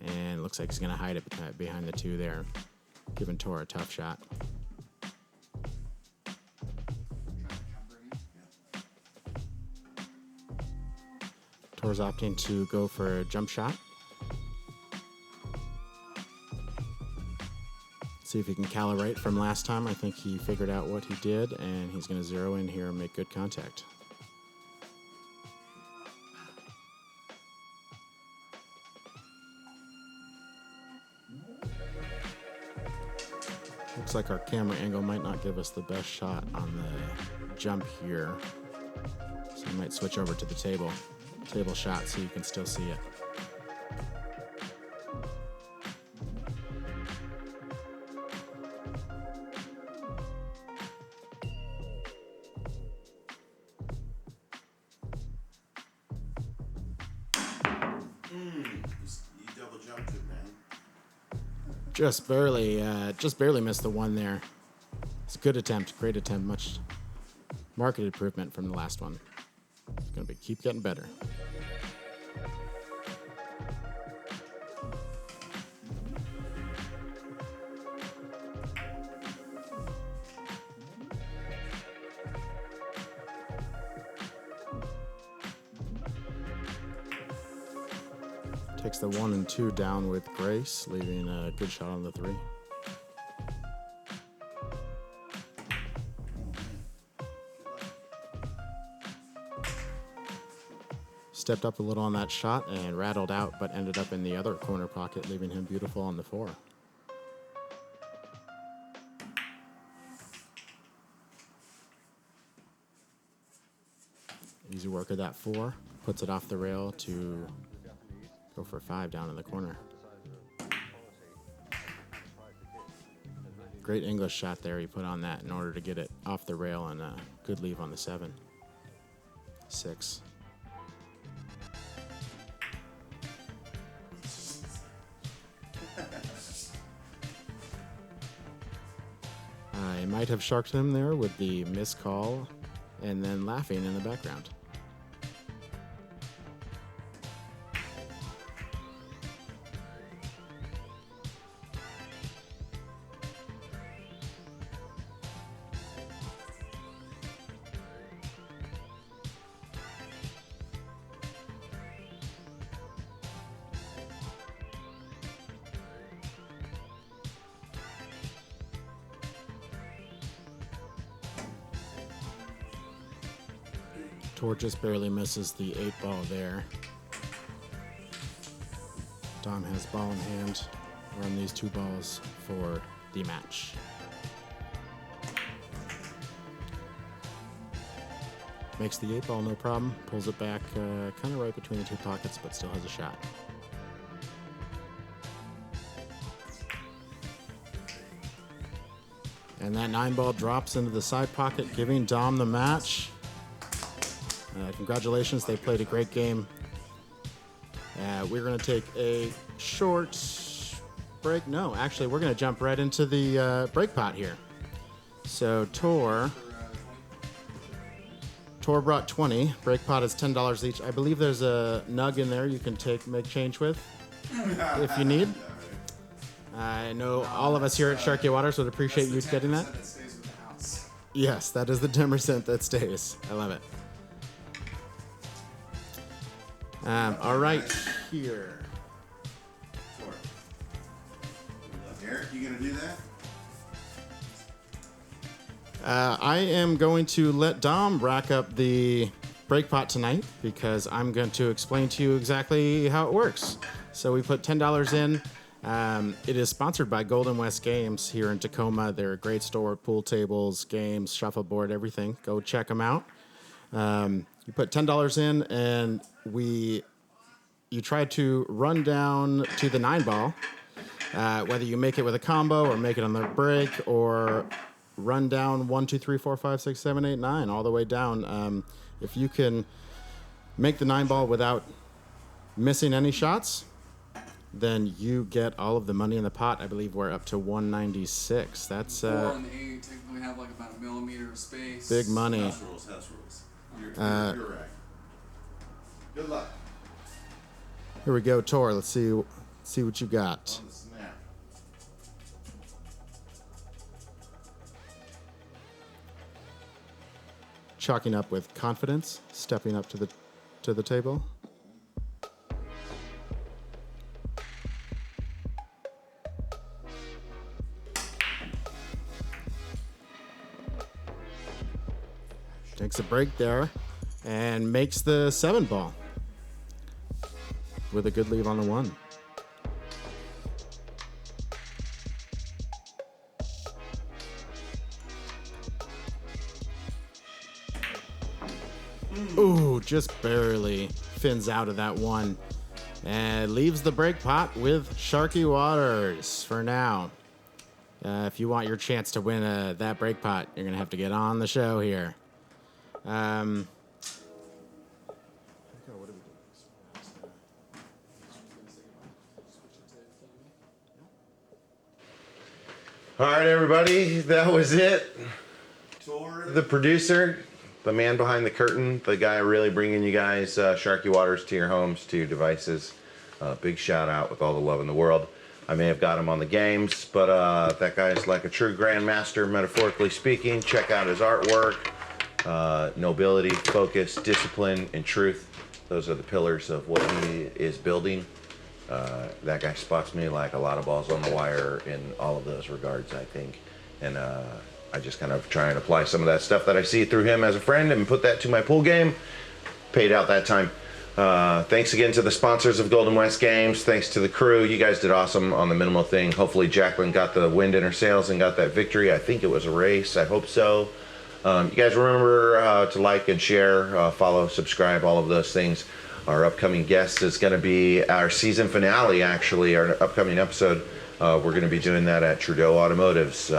And looks like he's going to hide it behind the 2 there, giving Tor a tough shot. Tor's opting to go for a jump shot. See if he can calibrate from last time. I think he figured out what he did, and he's going to zero in here and make good contact. Looks like our camera angle might not give us the best shot on the jump here. So I might switch over to the table shot so you can still see it. You double jumped it, man. Just barely missed the 1 there. It's a good attempt, great attempt, much market improvement from the last one. It's gonna keep getting better. Takes the 1 and 2 down with grace, leaving a good shot on the 3. Stepped up a little on that shot and rattled out, but ended up in the other corner pocket, leaving him beautiful on the 4. Easy work of that 4. Puts it off the rail to go for 5 down in the corner. Great English shot there he put on that in order to get it off the rail, and a good leave on the 7. 6. might have sharked him there with the missed call and then laughing in the background. Tor just barely misses the 8 ball there. Dom has ball in hand. Run these 2 balls for the match. Makes the 8 ball no problem. Pulls it back kind of right between the 2 pockets, but still has a shot. And that 9 ball drops into the side pocket, giving Dom the match. Congratulations, they played a great game. We're going to take a short break. No, actually, we're going to jump right into the break pot here. So Tor brought 20. Break pot is $10 each. I believe there's a nug in there you can make change with if you need. I know all of us here at Sharky Waters would appreciate you getting that. That stays with the house. Yes, that is the 10% that stays. I love it. All right, here. Sure. Eric, you gonna do that? I am going to let Dom rack up the break pot tonight because I'm going to explain to you exactly how it works. So we put $10 in. It is sponsored by Golden West Games here in Tacoma. They're a great store, pool tables, games, shuffleboard, everything. Go check them out. You put $10 in, and you try to run down to the 9 ball, whether you make it with a combo or make it on the break or run down 1, 2, 3, 4, 5, 6, 7, 8, 9, all the way down. If you can make the 9 ball without missing any shots, then you get all of the money in the pot. I believe we're up to 196. That's 4 and 8 technically have like about a millimeter of space. big money. House rules. You're right. Good luck. Here we go, Tor. Let's see what you got. On the snap. Chalking up with confidence, stepping up to the table. Takes a break there and makes the 7 ball with a good leave on the 1. Ooh, just barely fins out of that 1 and leaves the break pot with Sharky Waters for now. If you want your chance to win that break pot, you're going to have to get on the show here. All right, everybody, that was it. Tor. The producer, the man behind the curtain, the guy really bringing you guys Sharky Waters to your homes, to your devices. Big shout out with all the love in the world. I may have got him on the games, but that guy's like a true grandmaster, metaphorically speaking. Check out his artwork. Nobility, focus, discipline, and truth. Those are the pillars of what he is building. That guy spots me like a lot of balls on the wire in all of those regards, I think. And I just kind of try and apply some of that stuff that I see through him as a friend and put that to my pool game. Paid out that time. Thanks again to the sponsors of Golden West Games. Thanks to the crew. You guys did awesome on the minimal thing. Hopefully Jacqueline got the wind in her sails and got that victory. I think it was a race. I hope so. You guys remember to like and share, follow, subscribe, all of those things. Our upcoming guest is going to be our season finale, actually, our upcoming episode. We're going to be doing that at Trudeau Automotive's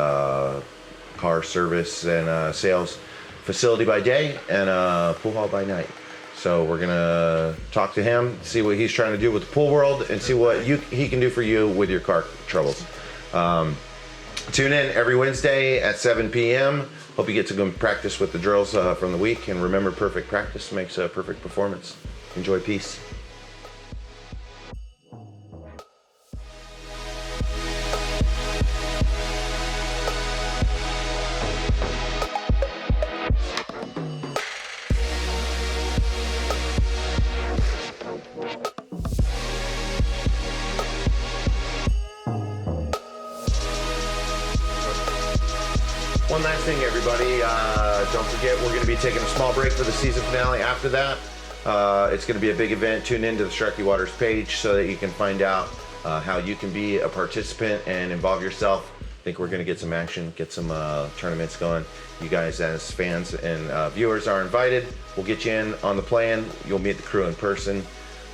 car service and sales facility by day and pool hall by night. So we're going to talk to him, see what he's trying to do with the pool world, and see what he can do for you with your car troubles. Tune in every Wednesday at 7 p.m. Hope you get to go practice with the drills from the week. And remember, perfect practice makes a perfect performance. Enjoy. Peace. One last thing, everybody. Don't forget, we're going to be taking a small break for the season finale. After that, it's going to be a big event. Tune into the Sharky Waters page so that you can find out how you can be a participant and involve yourself. I think we're going to get some action, get some tournaments going. You guys as fans and viewers are invited. We'll get you in on the plan. You'll meet the crew in person.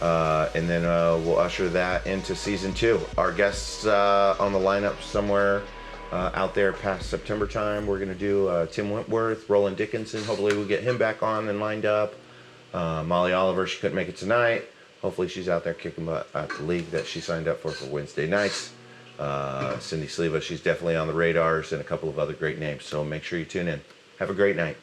And then we'll usher that into season 2. Our guests on the lineup somewhere out there past September time. We're going to do Tim Wentworth, Roland Dickinson. Hopefully we'll get him back on and lined up. Molly Oliver, she couldn't make it tonight. Hopefully she's out there kicking butt at the league that she signed up for Wednesday nights. Cindy Sleva, she's definitely on the radars, and a couple of other great names. So make sure you tune in. Have a great night.